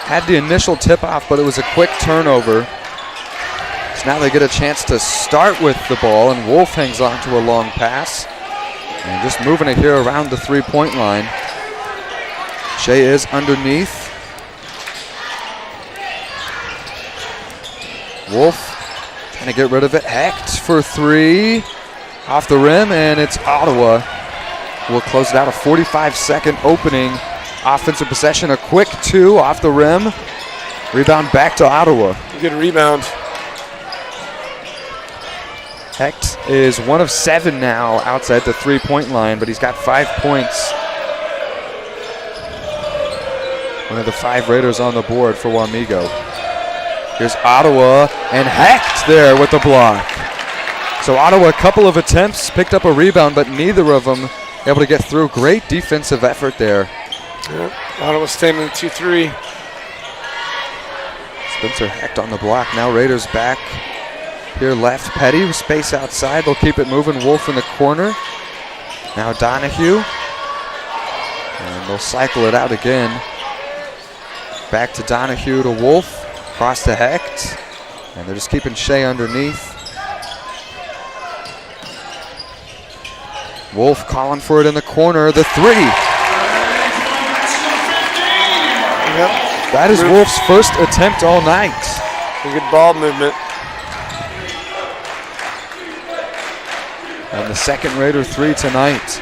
Had the initial tip-off, but it was a quick turnover. So now they get a chance to start with the ball, and Wolf hangs on to a long pass. And just moving it here around the three-point line. Shea is underneath. Wolf trying to get rid of it. Hecht for 3. Off the rim, and it's Ottawa. We'll close it out. A 45-second opening offensive possession. A quick 2 off the rim. Rebound back to Ottawa. Good rebound. Hecht is 1 of 7 now outside the three-point line, but he's got 5 points. One of the 5 Raiders on the board for Wamego. Here's Ottawa, and Hecht there with the block. So Ottawa, a couple of attempts, picked up a rebound, but neither of them able to get through. Great defensive effort there. Yep. Ottawa standing 2-3. Spencer Hecht on the block. Now Raiders back here left. Petty with space outside. They'll keep it moving. Wolf in the corner. Now Donahue. And they'll cycle it out again. Back to Donahue to Wolf. Cross to Hecht. And they're just keeping Shea underneath. Wolf calling for it in the corner. The 3. Yep. That is Wolf's first attempt all night. A good ball movement. And the second Raider 3 tonight.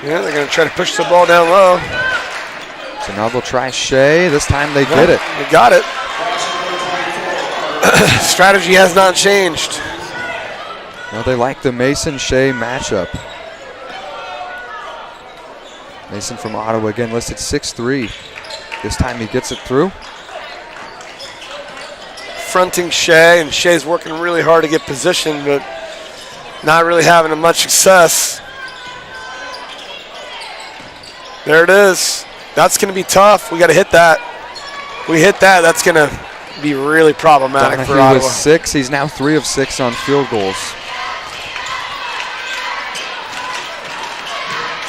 Yeah, they're going to try to push the ball down low. So now they'll try Shea. This time they get it. They got it. Strategy has not changed. Well, they like the Mason-Shea matchup. Mason from Ottawa again listed 6'3". This time he gets it through. Fronting Shea, and Shea's working really hard to get positioned, but not really having much success. There it is. That's going to be tough. We got to hit that. We hit that. That's going to be really problematic for Ottawa. He was 6. He's now 3 of 6 on field goals.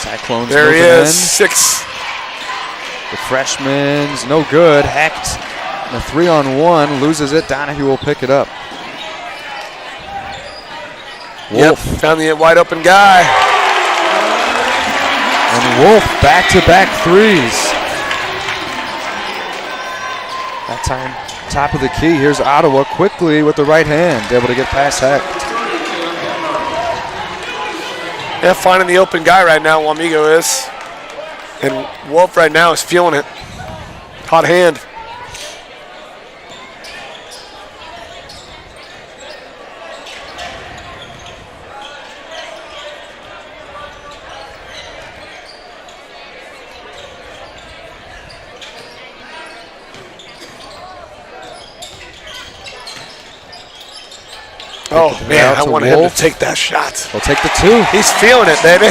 Cyclones there he moving is. in. 6. The freshman's no good. Hecht. And a 3-on-1 loses it. Donahue will pick it up. Wolf. Yep, found the wide open guy. And Wolf back-to-back threes. That time, top of the key. Here's Ottawa quickly with the right hand, able to get past Hecht. Yeah, finding the open guy right now, Wamego is. And Wolf right now is feeling it. Hot hand. Oh, man, I wanted him to take that shot. We'll take the 2. He's feeling it, baby.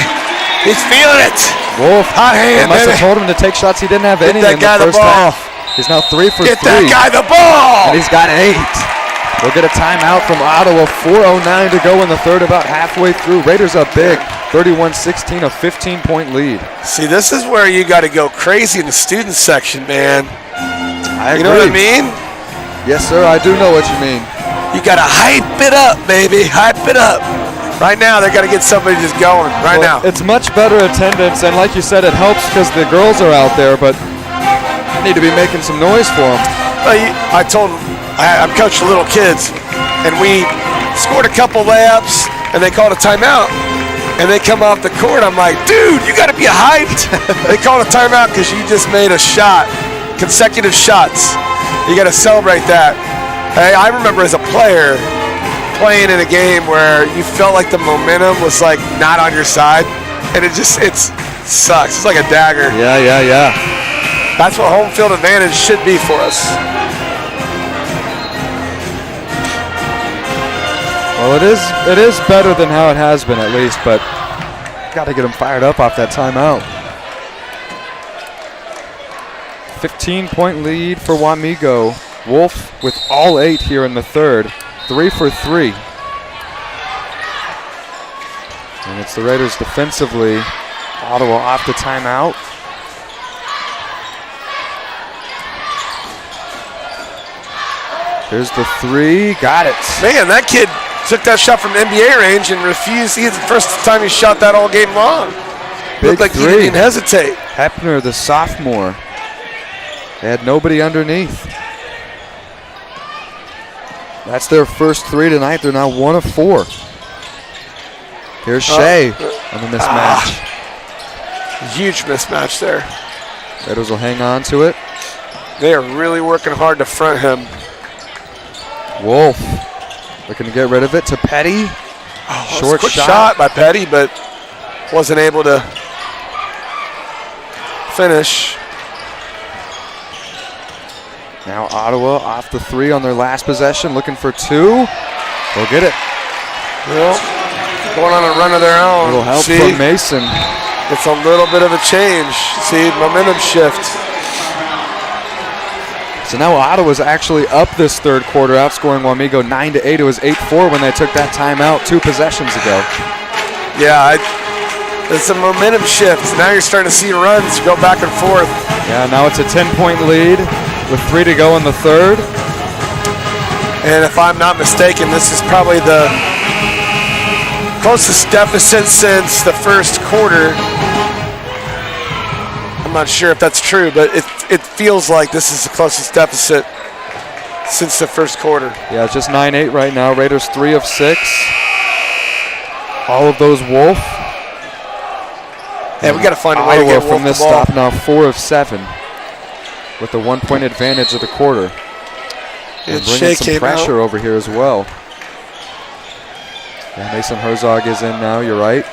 He's feeling it. Wolf, hot hand, they must baby. have told him to take shots he didn't have any in the Get that guy the first ball. half. He's now 3 for 3. Get that guy the ball. And he's got 8. We'll get a timeout from Ottawa. 4:09 to go in the third, about halfway through. Raiders up big, 31-16, a 15-point lead. See, this is where you got to go crazy in the student section, man. I agree. You know what I mean? Yes, sir, I do know what you mean. You got to hype it up, baby. Hype it up. Right now, they got to get somebody just going right now. It's much better attendance, and like you said, it helps because the girls are out there, but you need to be making some noise for them. Well, I told them, I'm coaching little kids, and we scored a couple layups, and they called a timeout, and they come off the court. I'm like, dude, you got to be hyped. They called a timeout because you just made a shot, consecutive shots. You got to celebrate that. Hey, I remember as a player playing in a game where you felt like the momentum was like not on your side, and it sucks. It's like a dagger. Yeah. That's what home field advantage should be for us. Well, it is better than how it has been at least, but got to get them fired up off that timeout. 15-point lead for Wamego. Wolf with all 8 here in the third, 3 for 3. And it's the Raiders defensively. Ottawa off the timeout. Here's the 3, got it. Man, that kid took that shot from NBA range and refused. It's the first time he shot that all game long. Big Looked like 3. he didn't even hesitate. Hepner, the sophomore. They had nobody underneath. That's their first 3 tonight. They're now 1 of 4. Here's Shea on the mismatch. Huge mismatch there. Raiders will hang on to it. They are really working hard to front him. Wolf looking to get rid of it to Petty. Short Quick shot. shot by Petty, but wasn't able to finish. Now Ottawa off the 3 on their last possession, looking for 2. They'll get it. Well, going on a run of their own. A little help See? from Mason. It's a little bit of a change. See, momentum shift. So now Ottawa's actually up this third quarter, outscoring Wamego 9-8. It was 8-4 when they took that timeout 2 possessions ago. Yeah, it's a momentum shift. Now you're starting to see runs go back and forth. Yeah, now it's a 10-point lead with 3 to go in the third. And if I'm not mistaken, this is probably the closest deficit since the first quarter. I'm not sure if that's true, but it feels like this is the closest deficit since the first quarter. Yeah, it's just 9-8 right now. Raiders 3 of 6. All of those Wolf. Yeah, we got to find a way to Ottawa get Wolf from this the ball. stop now 4 of 7 with the 1-point advantage of the quarter. And Shea bringing some came pressure out. over here as well. Yeah, Mason Herzog is in now, you're right.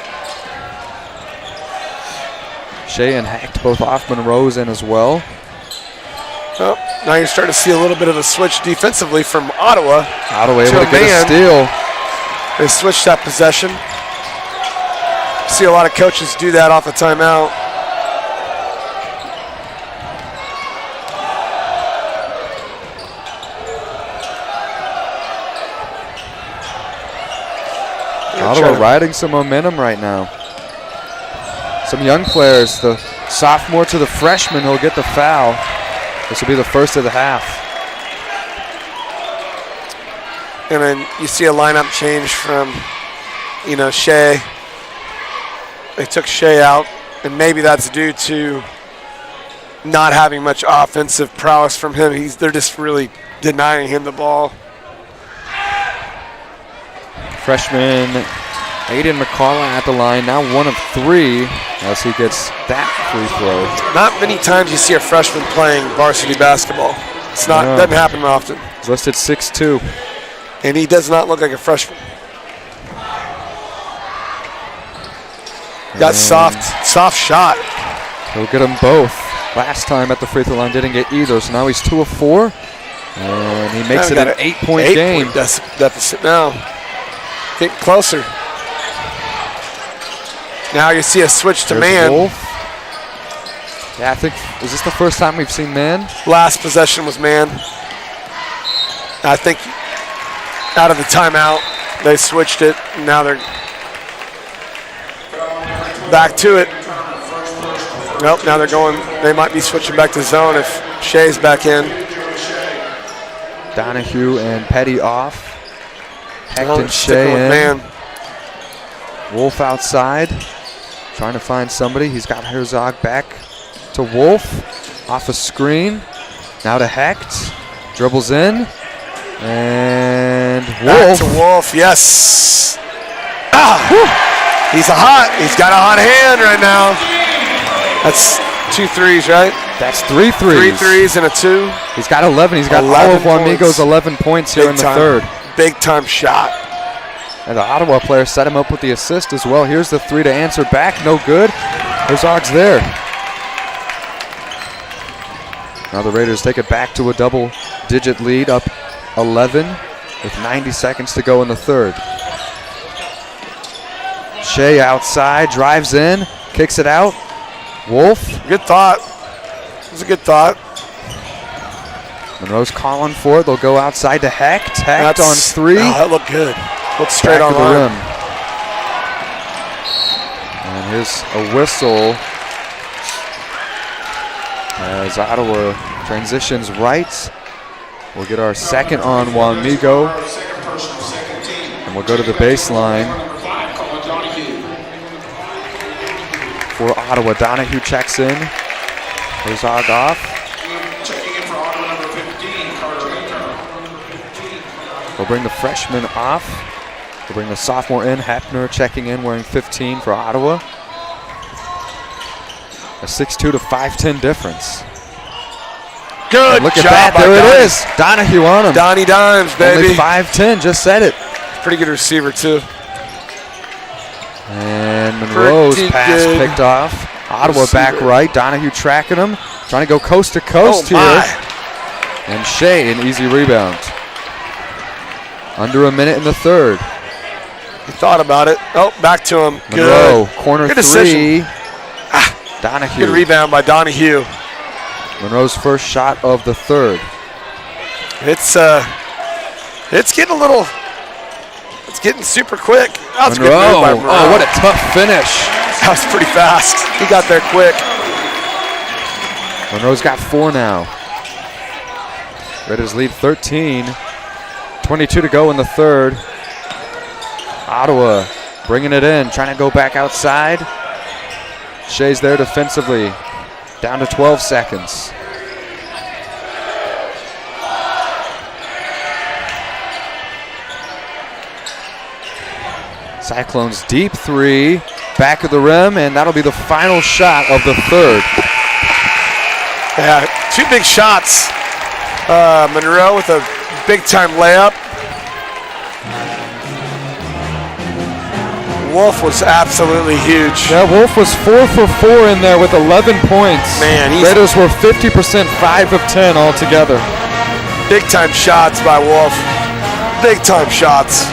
Shea and Hecht both off. Monroe's in as well. Oh, now you're starting to see a little bit of a switch defensively from Ottawa. Ottawa able to get a man. steal. They switched that possession. See a lot of coaches do that off a timeout. Ottawa riding some momentum right now. Some young players, the sophomore to the freshman, who'll get the foul. This will be the first of the half. And then you see a lineup change from, Shea. They took Shea out, and maybe that's due to not having much offensive prowess from him. They're just really denying him the ball. Freshman Aiden McCullough at the line, now 1 of 3 as he gets that free throw. Not many times you see a freshman playing varsity basketball. It's not No. doesn't happen often. He's listed 6'2". And he does not look like a freshman. Got soft shot. He'll get them both. Last time at the free throw line didn't get either, so now he's 2 of 4. And he makes it Got an 8-point game. Deficit now. Getting closer. Now you see a switch to There's man. Wolf. Yeah, I think, is this the first time we've seen man? Last possession was man. I think out of the timeout, they switched it. Now they're back to it. Nope, now they're going, they might be switching back to zone if Shea's back in. Donahue and Petty off. Hecht and Sticking Shea with in. man. Wolf outside, trying to find somebody. He's got Herzog back to Wolf, off a screen. Now to Hecht, dribbles in, and Back Wolf. to Wolf, yes. He's got a hot hand right now. That's 2 threes, right? That's 3 threes. 3 threes and a 2. He's got 11. He's got all 11 of Wamego's points. 11 points here in the third. Big time shot. And the Ottawa player set him up with the assist as well. Here's the 3 to answer back. No good. Herzog's there. Now the Raiders take it back to a double-digit lead, up 11 with 90 seconds to go in the third. Shea outside, drives in, kicks it out. Wolf. Good thought. It was a good thought. Monroe's calling for it. They'll go outside to Hecht. Hecht on 3. Oh, that looked good. Looked straight Back on to the line. rim. And here's a whistle as Ottawa transitions right. We'll get our second on Wamego. And we'll go to the baseline for Ottawa. Donahue checks in. Herzog off. Checking in for Ottawa, number 15, Carter Baker. We'll bring the freshman off. We'll bring the sophomore in. Hepner checking in, wearing 15 for Ottawa. A 6'2" to 5'10" difference. Good And look job at that. by There Donnie. it is. Donahue on him. Donnie Dimes, baby. Only 5'10", just said it. Pretty good receiver, too. And Monroe's Pretty pass good picked off. Ottawa receiver. back right. Donahue tracking him. Trying to go coast to coast Oh, here. my. And Shea, an easy rebound. Under a minute in the third. He thought about it. Oh, back to him. Monroe, Good. corner Good 3. decision. Donahue. Good rebound by Donahue. Monroe's first shot of the third. It's getting a little. It's getting super quick. That was a good move by Monroe. Oh, what a tough finish. That was pretty fast. He got there quick. Monroe's got 4 now. Raiders lead 13. 22 to go in the third. Ottawa bringing it in, trying to go back outside. Shea's there defensively. Down to 12 seconds. Cyclones deep three, back of the rim, and that'll be the final shot of the third. Yeah, 2 big shots. Monroe with a big-time layup. Wolf was absolutely huge. Yeah, Wolf was 4 for 4 in there with 11 points. Man, Raiders were 50%, 5 of 10 altogether. Big-time shots by Wolf. Big-time shots.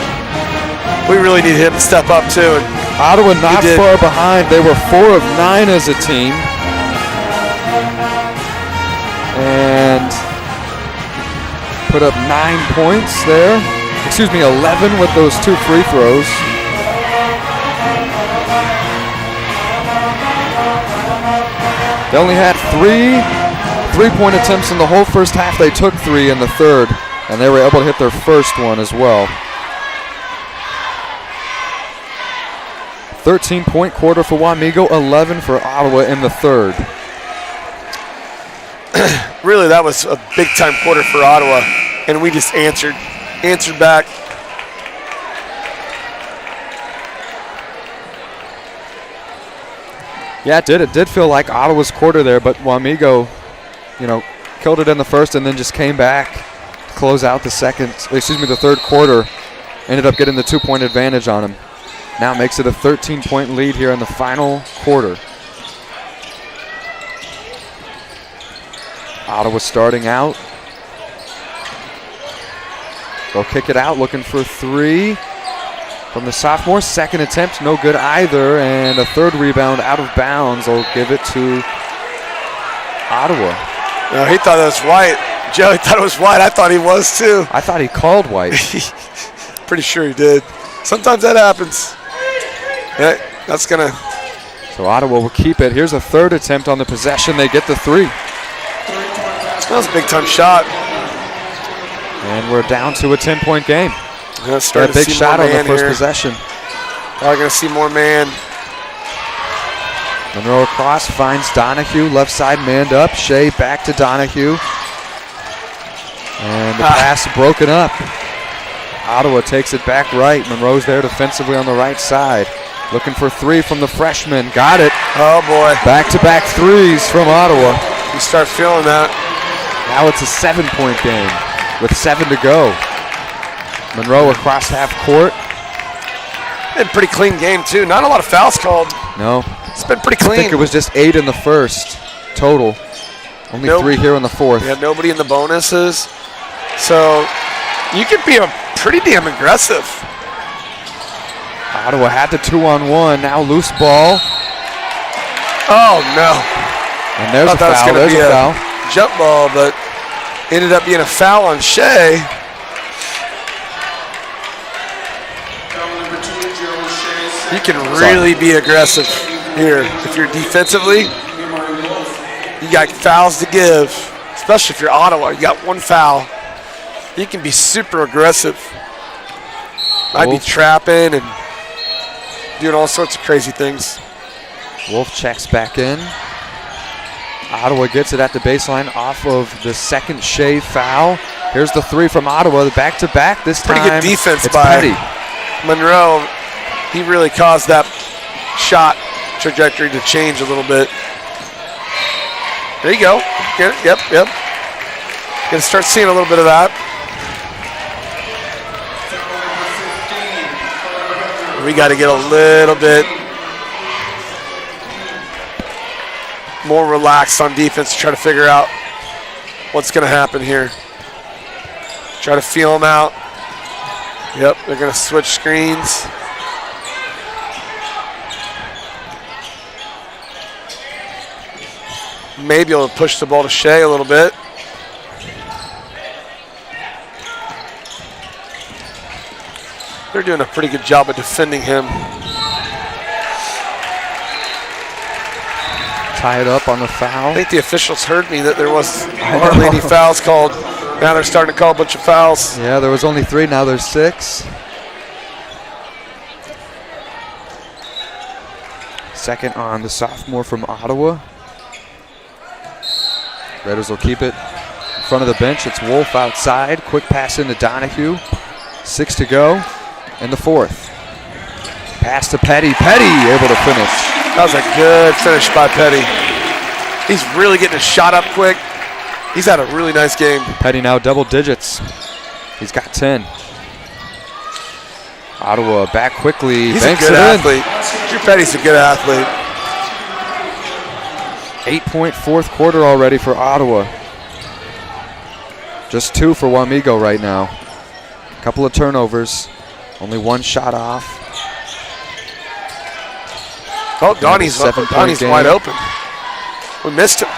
We really need him to step up, too. And Ottawa not far behind. They were 4 of 9 as a team. And put up 9 points there. 11 with those 2 free throws. They only had 3 3-point attempts in the whole first half. They took 3 in the third, and they were able to hit their first one as well. 13-point quarter for Wamego, 11 for Ottawa in the third. Really, that was a big-time quarter for Ottawa, and we just answered back. Yeah, it did. It did feel like Ottawa's quarter there, but Wamego, killed it in the first and then just came back to close out the third quarter. Ended up getting the 2-point advantage on him. Now makes it a 13-point lead here in the final quarter. Ottawa starting out. They'll kick it out, looking for 3 from the sophomore. Second attempt, no good either, and a third rebound out of bounds. They'll give it to Ottawa. No, he thought it was White. Joey thought it was White. I thought he was too. I thought he called White. Pretty sure he did. Sometimes that happens. Yeah, that's gonna. So Ottawa will keep it. Here's a third attempt on the possession. They get the 3. That was a big-time shot. And we're down to a 10-point game. A big shot on the first possession. Probably going to see more man. Monroe across, finds Donahue. Left side manned up. Shea back to Donahue. And the pass broken up. Ottawa takes it back right. Monroe's there defensively on the right side. Looking for 3 from the freshman. Got it. Oh, boy. Back-to-back threes from Ottawa. You start feeling that. Now it's a 7-point game with 7 to go. Monroe across half court. And pretty clean game, too. Not a lot of fouls called. No. It's been pretty clean. I think it was just 8 in the first total. Only 3 here in the fourth. We had nobody in the bonuses. So you could be pretty damn aggressive. Ottawa had the 2-on-1. Now loose ball. Oh, no. And there's a foul. There's a foul. Jump ball, but ended up being a foul on Shea. You can really be aggressive here. If you're defensively, you got fouls to give, especially if you're Ottawa. You got 1 foul. You can be super aggressive. Might be trapping and doing all sorts of crazy things. Wolf checks back in. Ottawa gets it at the baseline off of the second Shea foul. Here's the 3 from Ottawa, the back-to-back this time. Pretty good defense by Petty. Monroe. He really caused that shot trajectory to change a little bit. There you go. Get it. Yep. Gonna start seeing a little bit of that. We got to get a little bit more relaxed on defense to try to figure out what's going to happen here. Try to feel them out. Yep, they're going to switch screens. Maybe able to push the ball to Shea a little bit. They're doing a pretty good job of defending him. Tie it up on the foul. I think the officials heard me that there was hardly any fouls called. Now they're starting to call a bunch of fouls. Yeah, there was only 3, now there's 6. Second on the sophomore from Ottawa. Raiders will keep it in front of the bench. It's Wolf outside. Quick pass into Donahue. 6 to go in the fourth. Pass to Petty. Petty able to finish. That was a good finish by Petty. He's really getting his shot up quick. He's had a really nice game. Petty now double digits. He's got 10. Ottawa back quickly. He's banks a good it athlete. Drew Petty's a good athlete. 8-point fourth quarter already for Ottawa. Just 2 for Wamego right now. A couple of turnovers. Only 1 shot off. Oh, Donnie's wide open. We missed him.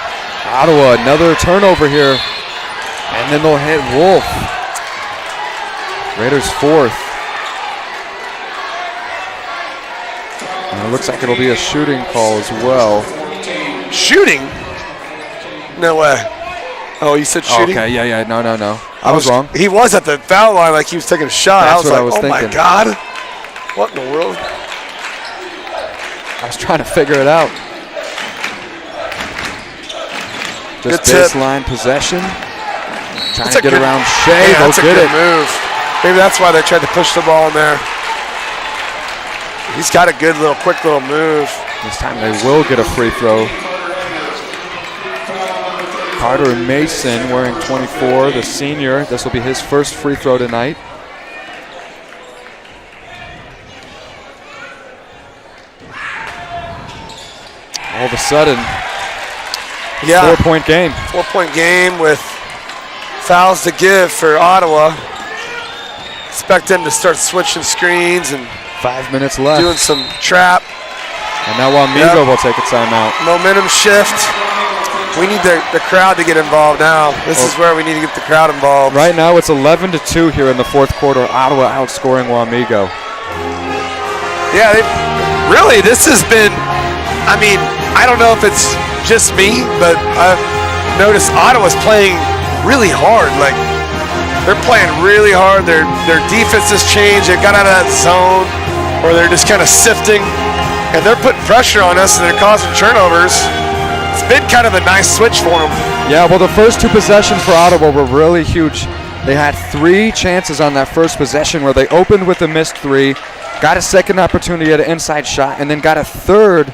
Ottawa, another turnover here. And then they'll hit Wolf. Raiders 4th. And it looks like it'll be a shooting call as well. Shooting? No way. Oh, you said shooting? Okay, yeah, no. I was wrong. He was at the foul line like he was taking a shot. That's what I was oh thinking. My God. What in the world? I was trying to figure it out. Just Good tip. baseline possession. Trying That's to a get good- around Shea. Yeah, They'll that's a get good it. move. Maybe that's why they tried to push the ball in there. He's got a good quick little move. This time they will get a free throw. Carter Mason wearing 24, the senior. This will be his first free throw tonight. All of a sudden, 4-point game. 4-point game with fouls to give for Ottawa. Expect them to start switching screens and 5 minutes left. doing some trap. And now Wamego will take a timeout. Momentum shift. We need the crowd to get involved now. This is where we need to get the crowd involved. Right now it's 11-2 here in the fourth quarter. Ottawa outscoring Wamego. Yeah, really, this has been, I don't know if it's just me, but I've noticed Ottawa's playing really hard. Like, they're playing really hard. Their defense has changed. They got out of that zone where they're just kind of sifting, and they're putting pressure on us, and they're causing turnovers. It's been kind of a nice switch for them. Yeah, well, the first 2 possessions for Ottawa were really huge. They had 3 chances on that first possession where they opened with a missed 3, got a second opportunity at an inside shot, and then got a third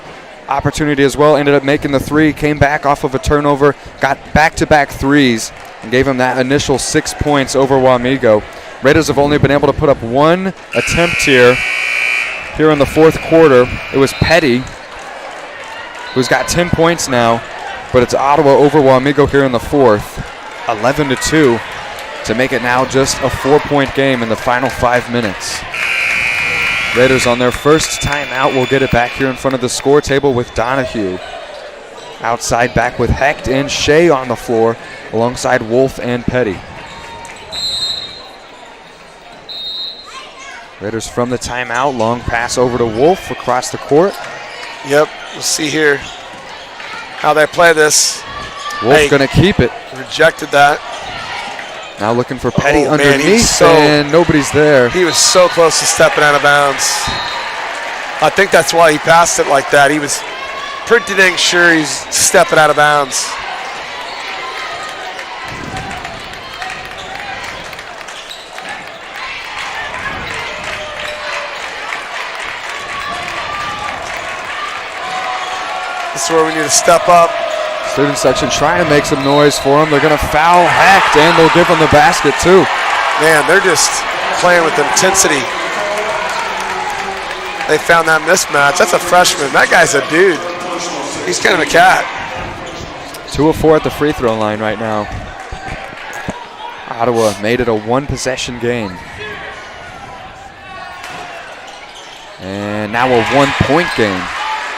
opportunity as well. Ended up making the 3, came back off of a turnover, got back-to-back 3s, and gave them that initial 6 points over Wamego. Raiders have only been able to put up 1 attempt here in the fourth quarter. It was Petty, who's got 10 points now, but it's Ottawa over Wamego here in the fourth, 11-2, to make it now just a 4-point game in the final 5 minutes. Raiders on their first timeout will get it back here in front of the score table with Donahue. Outside back with Hecht and Shea on the floor alongside Wolf and Petty. Raiders from the timeout, long pass over to Wolf across the court. Yep, we'll see here how they play this. Wolf gonna keep it. Rejected that. Now looking for Petty Oh, man, underneath, and nobody's there. He was so close to stepping out of bounds. I think that's why he passed it like that. He was pretty dang sure he's stepping out of bounds. This is where we need to step up. Student section trying to make some noise for him. They're going to foul Hecht, and they'll give him the basket too. Man, they're just playing with intensity. They found that mismatch. That's a freshman. That guy's a dude. He's kind of a cat. 2 of 4 at the free throw line right now. Ottawa made it a 1-possession game. And now a 1-point game.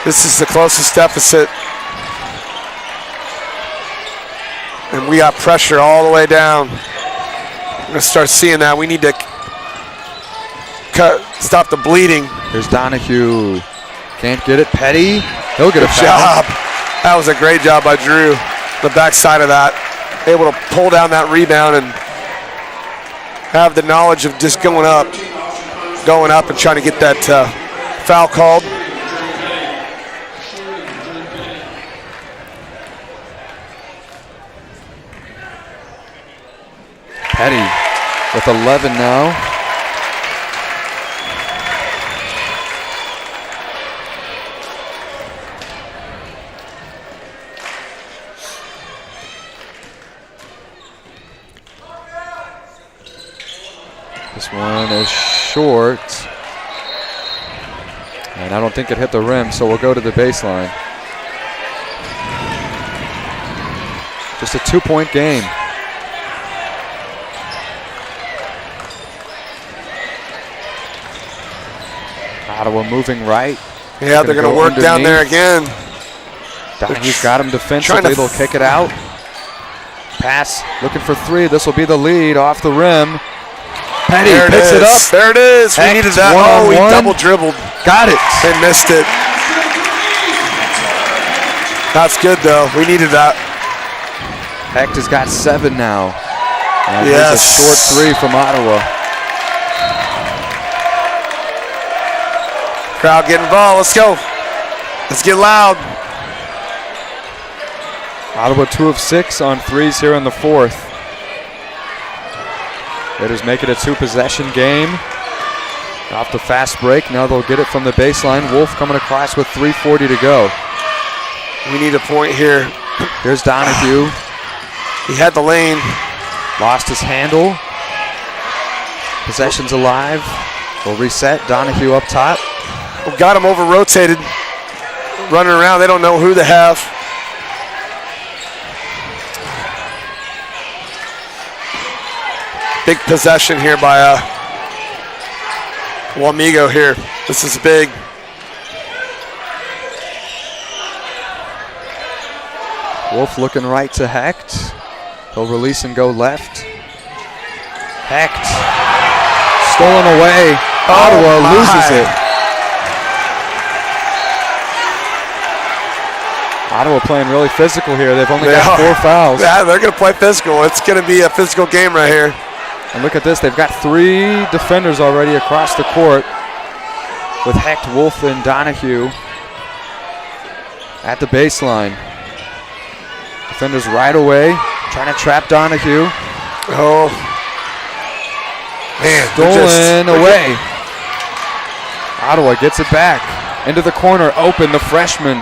This is the closest deficit. And we got pressure all the way down. We're going to start seeing that. We need to stop the bleeding. Here's Donahue. Can't get it. Petty. He'll get a Good foul. job. That was a great job by Drew. The backside of that. Able to pull down that rebound and have the knowledge of just going up and trying to get that foul called. Petty with 11 now. This one is short. And I don't think it hit the rim, so we'll go to the baseline. Just a 2-point game. Ottawa moving right. Yeah, they're going to work down there again. Donahue's got him defensively. They'll kick it out. Pass, looking for three. This will be the lead off the rim. Petty picks it up. There it is. We needed that. Oh, he double dribbled. Got it. They missed it. That's good, though. We needed that. Hecht has got 7 now. And yes. Here's a short three from Ottawa. Crowd getting involved. Let's go. Let's get loud. Ottawa 2 of 6 on threes here in the fourth. Raiders make it a 2-possession game. Off the fast break. Now they'll get it from the baseline. Wolf coming across with 3:40 to go. We need a point here. Here's Donahue. He had the lane. Lost his handle. Possession's alive. We'll reset. Donahue up top. We got him over rotated. Running around. They don't know who they have. Big possession here by Wamego here. This is big. Wolf looking right to Hecht. He'll release and go left. Hecht. Stolen away. Ottawa loses it. Ottawa playing really physical here. They've only got 4 fouls. Yeah, they're going to play physical. It's going to be a physical game right here. And look at this. They've got 3 defenders already across the court with Hecht, Wolf, and Donahue at the baseline. Defenders right away, trying to trap Donahue. Oh, man. Stolen away. Ottawa gets it back. Into the corner, open, the freshman.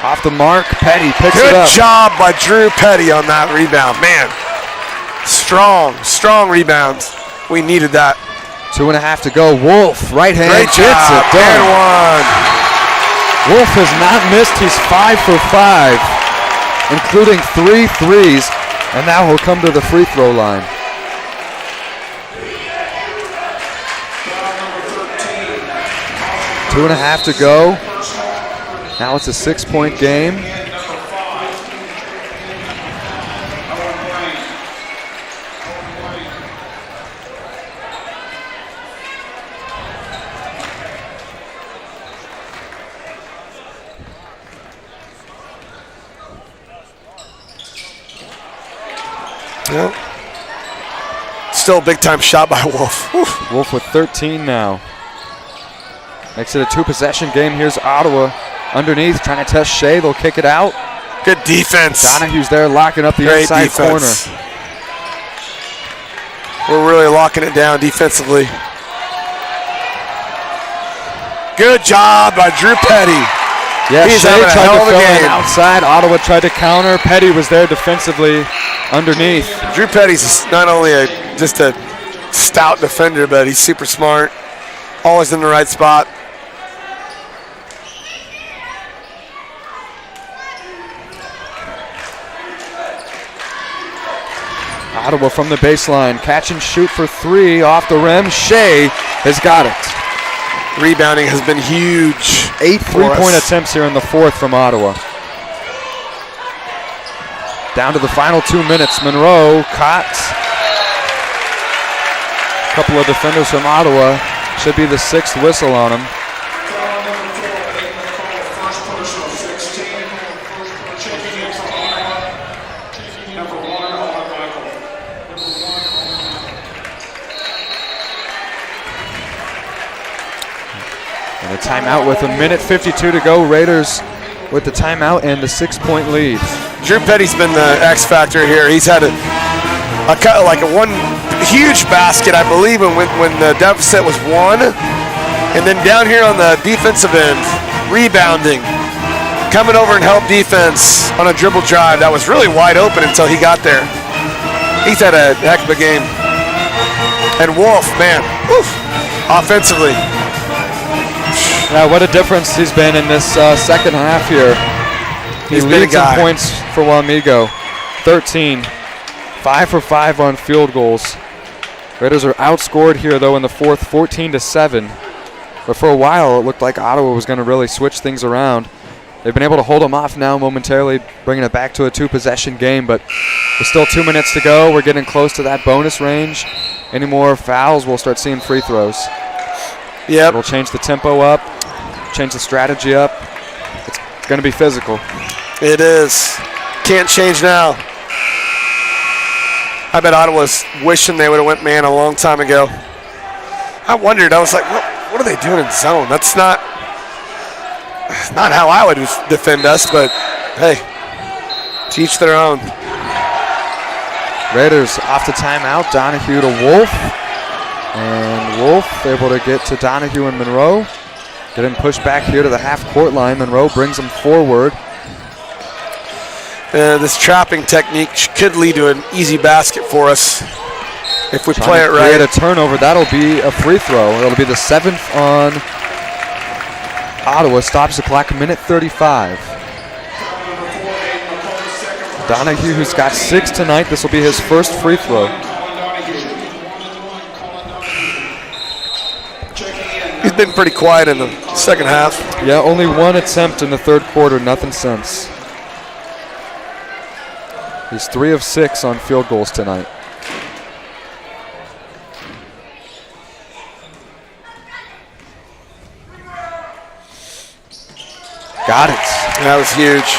Off the mark, Petty picks it up. Good job by Drew Petty on that rebound. Man, strong rebounds. We needed that. 2.5 to go. Wolf, right hand, Great job. gets it done. And one. Wolf has not missed. He's 5 for 5, including 3 threes, and now he'll come to the free throw line. Two and a half to go. Now it's a 6-point game. Yep. Still a big-time shot by Wolf. Oof. Wolf with 13 now. Makes it a 2-possession game. Here's Ottawa underneath, trying to test Shea. They'll kick it out. Good defense. Donahue's there locking up the Great inside defense. corner. We're really locking it down defensively. Good job by Drew Petty. Yeah, He's Shea having a tried hell to of a fill in game. outside. Ottawa tried to counter. Petty was there defensively underneath. Drew Petty's not only just a stout defender, but he's super smart. Always in the right spot. Ottawa from the baseline. Catch and shoot for 3 off the rim. Shea has got it. Rebounding has been huge. 8 3-point attempts here in the fourth from Ottawa. Down to the final 2 minutes. Monroe caught. A couple of defenders from Ottawa. Should be the 6th whistle on him. And a timeout with 1:52 to go. Raiders with the timeout and the 6-point lead. Drew Petty's been the X factor here. He's had a one huge basket, I believe, when the deficit was 1. And then down here on the defensive end, rebounding, coming over and help defense on a dribble drive that was really wide open until he got there. He's had a heck of a game. And Wolf, man, oof, offensively. Yeah, what a difference he's been in this second half here. He He's been a leads in guy. points for Wamego. 13. 5 for 5 on field goals. Raiders are outscored here, though, in the fourth, 14-7. But for a while, it looked like Ottawa was going to really switch things around. They've been able to hold them off now momentarily, bringing it back to a two-possession game. But there's still 2 minutes to go. We're getting close to that bonus range. Any more fouls, we'll start seeing free throws. Yep. It'll change the tempo up, change the strategy up. It's going to be physical. It is. Can't change now. I bet Ottawa's wishing they would have went man a long time ago. I wondered. I was like, what are they doing in zone? That's not how I would defend us, but hey, to each their own. Raiders off the timeout. Donahue to Wolf. And Wolf able to get to Donahue and Monroe. Getting pushed back here to the half-court line. Monroe brings him forward. This trapping technique could lead to an easy basket for us if we Trying play to it right. create a turnover. That'll be a free throw. It'll be the 7th on Ottawa. Stops the clock, minute 35. Donahue, who's got 6 tonight, this will be his first free throw. He's been pretty quiet in the second half. Yeah, only 1 attempt in the third quarter, nothing since. He's 3 of 6 on field goals tonight. Got it. That was huge.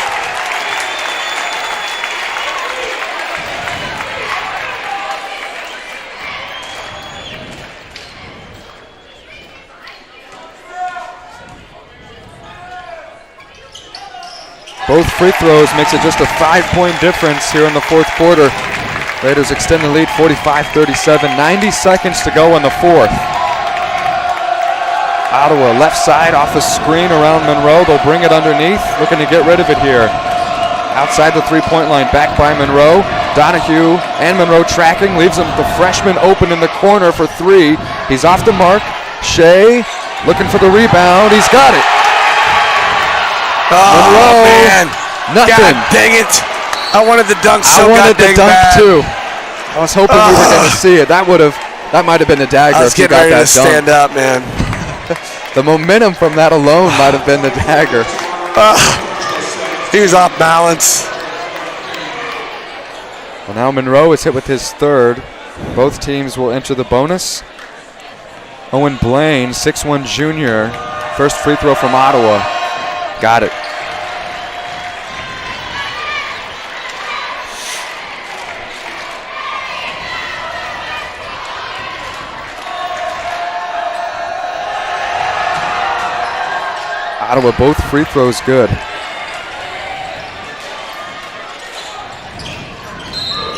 Both free throws makes it just a 5-point difference here in the fourth quarter. Raiders extend the lead 45-37. 90 seconds to go in the fourth. Ottawa left side off a screen around Monroe. They'll bring it underneath, looking to get rid of it here. Outside the three-point line, back by Monroe. Donahue and Monroe tracking, leaves him the freshman open in the corner for 3. He's off the mark. Shea looking for the rebound. He's got it. Oh, Monroe, man. nothing. God dang it. I wanted the dunk so I wanted the goddamn dunk bad. too. I was hoping we were going to see it. That might have been a dagger. I was if you getting got ready to that dunk. stand up, man. The momentum from that alone might have been the dagger. He was off balance. Well, now Monroe is hit with his third. Both teams will enter the bonus. Owen Blaine, 6'1 junior, first free throw from Ottawa. Got it. Ottawa, both free throws good.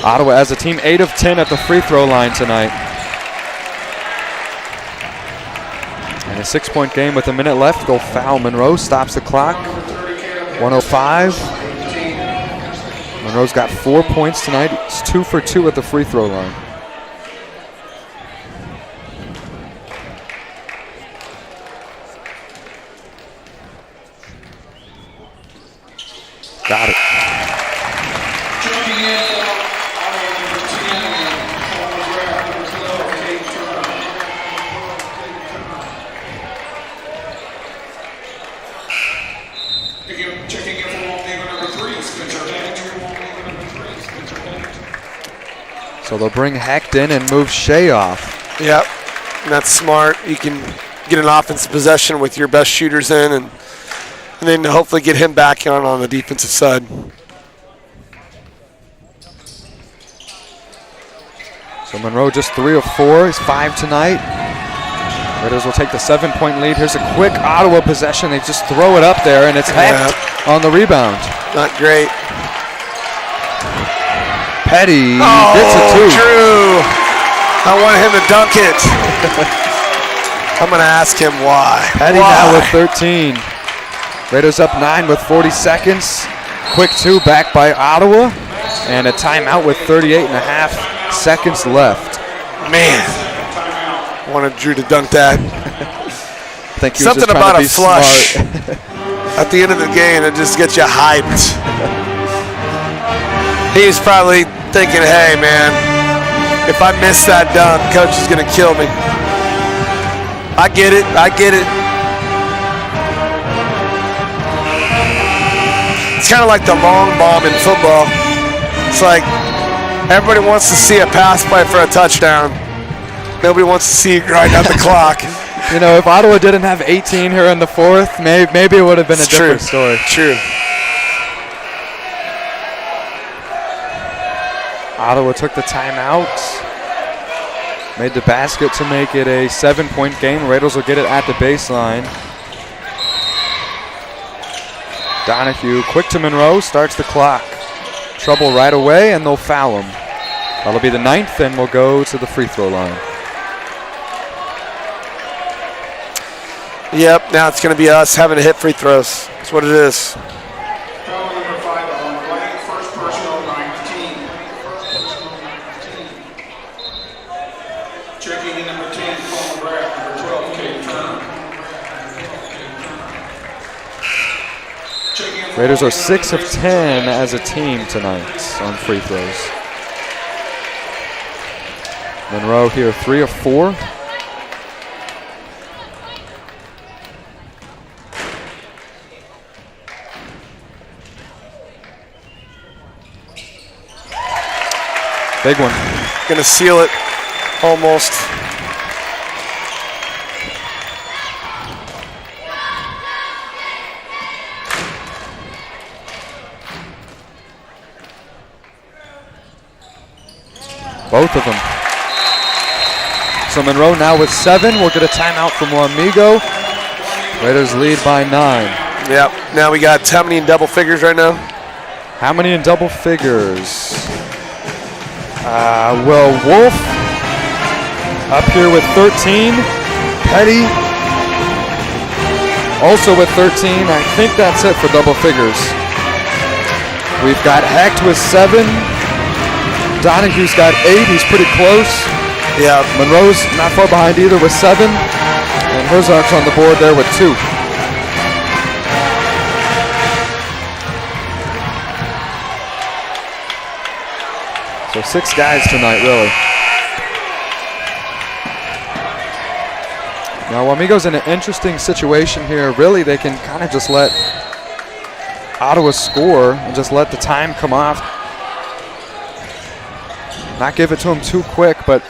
Ottawa as a team 8 of 10 at the free throw line tonight. And a 6-point game with a minute left. They'll foul Monroe, stops the clock. 105. Monroe's got 4 points tonight. He's 2 for 2 at the free throw line. Got it. Checking in for Wamego number 3, Spencer Bennett. So they'll bring Hecht in and move Shea off. Yep, and that's smart. You can get an offensive possession with your best shooters in, and then hopefully get him back on the defensive side. So Monroe just 3 of 4. He's 5 tonight. Raiders will take the 7-point lead. Here's a quick Ottawa possession. They just throw it up there, and it's Hecht on the rebound. Not great. Petty gets a 2. Drew. I wanted him to dunk it. I'm going to ask him why. Petty now with 13. Raiders up 9 with 40 seconds. Quick 2 back by Ottawa. And a timeout with 38.5 seconds left. Man. Wanted Drew to dunk that. I think he was Something just trying about to a be flush smart. at the end of the game that just gets you hyped. He's probably thinking, hey, man, if I miss that dunk, coach is going to kill me. I get it. It's kind of like the long bomb in football. It's like everybody wants to see a pass play for a touchdown. Nobody wants to see you grind out the clock. You know, if Ottawa didn't have 18 here in the fourth, maybe it would have been a different story. True. Ottawa took the timeout, made the basket to make it a 7-point game. Raiders will get it at the baseline. Donahue, quick to Monroe, starts the clock. Trouble right away, and they'll foul him. That'll be the 9th, and we'll go to the free throw line. Yep, now it's going to be us having to hit free throws. That's what it is. Foul number 5 on Blank, first personal 19. Checking in number 10, Paul McGrath, number 12, Kate Turner. Raiders are 6 of 10 as a team tonight on free throws. Monroe here 3 of 4. Big one. Gonna seal it, almost. Both of them. So Monroe now with 7. We'll get a timeout from Wamego. Raiders lead by 9. Yep, now we got how many in double figures right now? How many in double figures? Will Wolf up here with 13. Petty also with 13. I think that's it for double figures. We've got Hecht with 7. Donahue's got 8. He's pretty close. Yeah. Monroe's not far behind either with 7. And Herzog's on the board there with 2. So 6 guys tonight, really. Now, Wamego's in an interesting situation here. Really, they can kind of just let Ottawa score and just let the time come off. Not give it to them too quick, but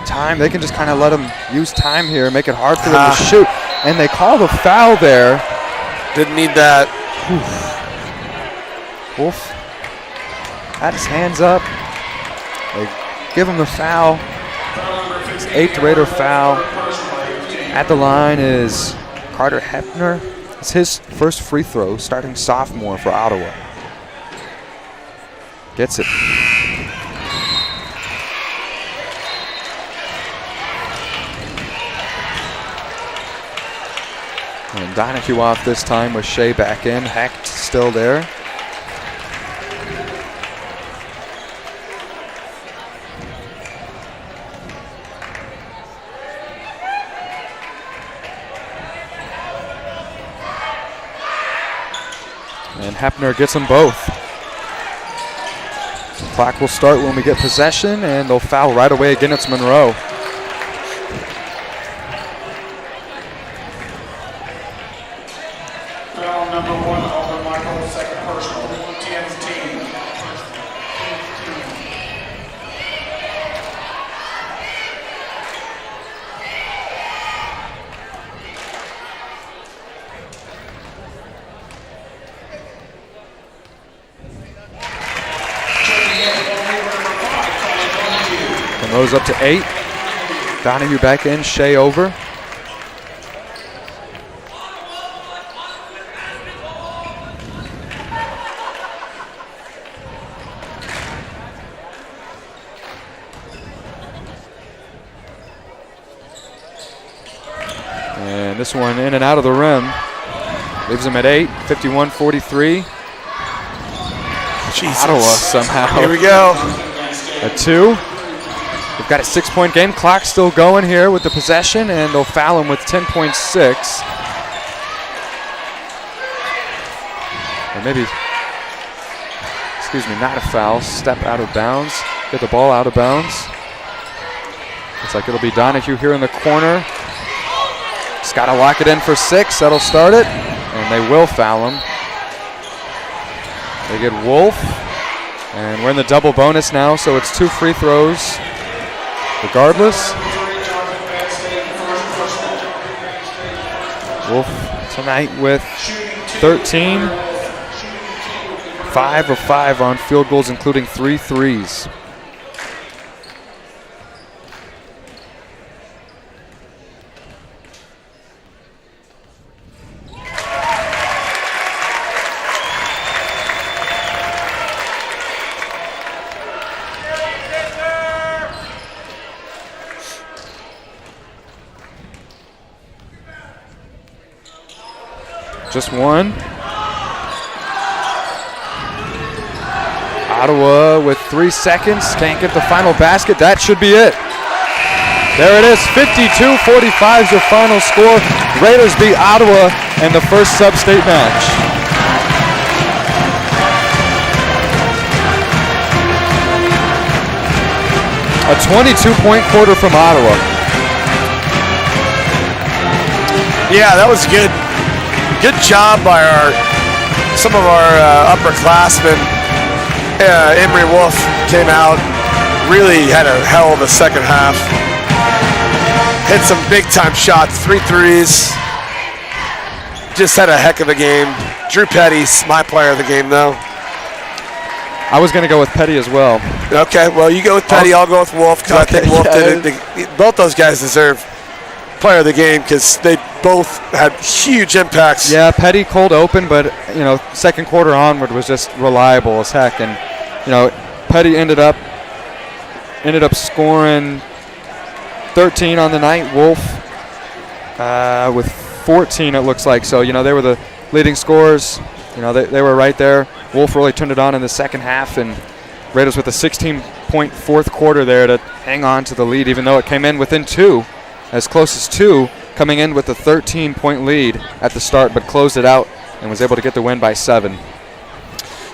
time, they can just kind of let them use time here and make it hard for them to shoot. And they call the foul there. Didn't need that. Wolf had his hands up. They give him the foul. It's 8th Raider foul. At the line is Carter Hepner. It's his first free throw, starting sophomore for Ottawa. Gets it. And Donahue off this time with Shea back in. Hecht still there. And Hepner gets them both. Clock will start when we get possession, and they'll foul right away again. It's Monroe. Foul number 1, Alden Michael, second personal, 10th team. Monroe's up to 8. Donahue back in, Shea over. And this one in and out of the rim. Leaves him at 8, 51-43. Jesus. Ottawa somehow. Here we go. A 2. We've got a 6-point game. Clock still going here with the possession, and they'll foul him with 10.6. Or maybe, not a foul. Step out of bounds. Get the ball out of bounds. Looks like it'll be Donahue here in the corner. Just got to lock it in for 6. That'll start it, and they will foul him. They get Wolf, and we're in the double bonus now, so it's 2 free throws regardless. Wolf tonight with 13. 5 of 5 on field goals, including 3 threes. Just one. Ottawa with 3 seconds. Can't get the final basket. That should be it. There it is. 52-45 is your final score. Raiders beat Ottawa in the first sub-state match. A 22-point quarter from Ottawa. Yeah, that was good. Good job by some of our upperclassmen. Emery Wolf came out, really had a hell of a second half. Hit some big-time shots, 3 threes. Just had a heck of a game. Drew Petty's my player of the game, though. I was going to go with Petty as well. Okay, well, you go with Petty, I'll go with Wolf, because I think Wolf did it. Both those guys deserve player of the game because they both had huge impacts. Yeah, Petty cold open, but second quarter onward was just reliable as heck, and Petty ended up scoring 13 on the night. Wolf with 14, it looks like. So they were the leading scorers. They were right there. Wolf really turned it on in the second half, and Raiders with a 16-point fourth quarter there to hang on to the lead, even though it came in within 2. As close as 2, coming in with a 13-point lead at the start, but closed it out and was able to get the win by 7.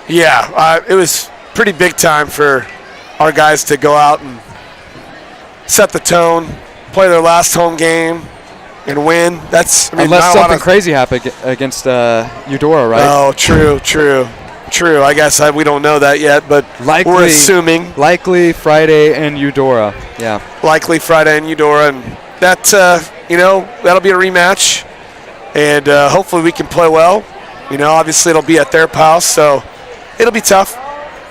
Yeah, it was pretty big time for our guys to go out and set the tone, play their last home game, and win. Unless something crazy happened against Eudora, right? Oh, true. I guess we don't know that yet, but we're assuming. Likely Friday and Eudora, yeah. Likely Friday and Eudora, and that, that'll be a rematch, and hopefully we can play well. Obviously it'll be at their house, so it'll be tough.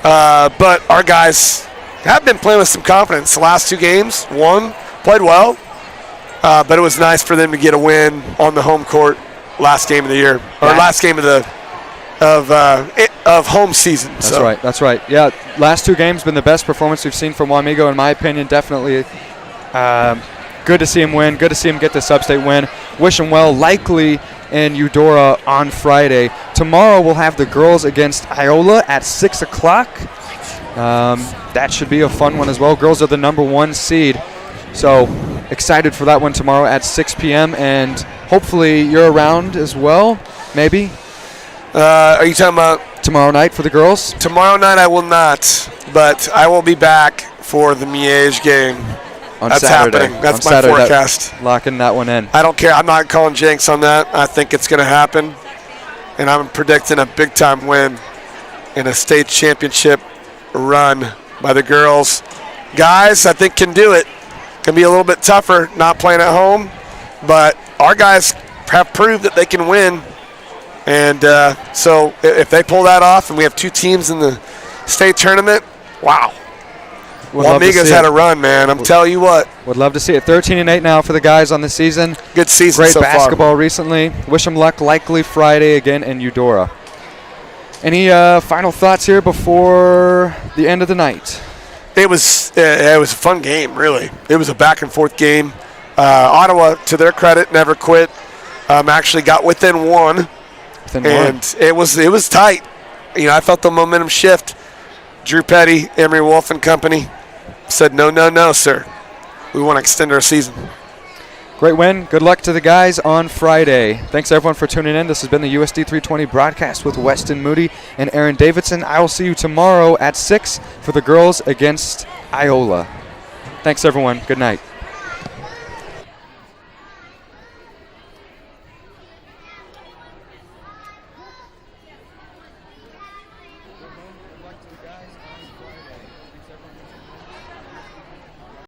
But our guys have been playing with some confidence. The last 2 games, played well, but it was nice for them to get a win on the home court last game of the year, or last game of home season. That's right. Yeah, last 2 games been the best performance we've seen from Wamego, in my opinion. Definitely. Good to see him win. Good to see him get the sub-state win. Wish him well. Likely in Eudora on Friday. Tomorrow we'll have the girls against Iola at 6 o'clock. That should be a fun one as well. Girls are the number 1 seed. So excited for that one tomorrow at 6 p.m. And hopefully you're around as well, maybe. Are you talking about tomorrow night for the girls? Tomorrow night I will not, but I will be back for the Miege game. That's Saturday. Happening. That's on my Saturday, forecast. Locking that one in. I don't care. I'm not calling jinx on that. I think it's going to happen. And I'm predicting a big-time win in a state championship run by the girls. Guys, I think can do it. Can be a little bit tougher not playing at home. But our guys have proved that they can win. And so if they pull that off and we have 2 teams in the state tournament, wow. Wamego's had a run, man. I'm telling you what. Would love to see it. 13-8 now for the guys on the season. Good season Great so far. Great basketball recently. Wish them luck. Likely Friday again in Eudora. Any final thoughts here before the end of the night? It was a fun game, really. It was a back-and-forth game. Ottawa, to their credit, never quit. Actually got within 1. And it was tight. I felt the momentum shift. Drew Petty, Emery Wolf and company said, no, no, no, sir. We want to extend our season. Great win. Good luck to the guys on Friday. Thanks, everyone, for tuning in. This has been the USD 320 broadcast with Weston Moody and Aaron Davidson. I will see you tomorrow at 6 for the girls against Iola. Thanks, everyone. Good night.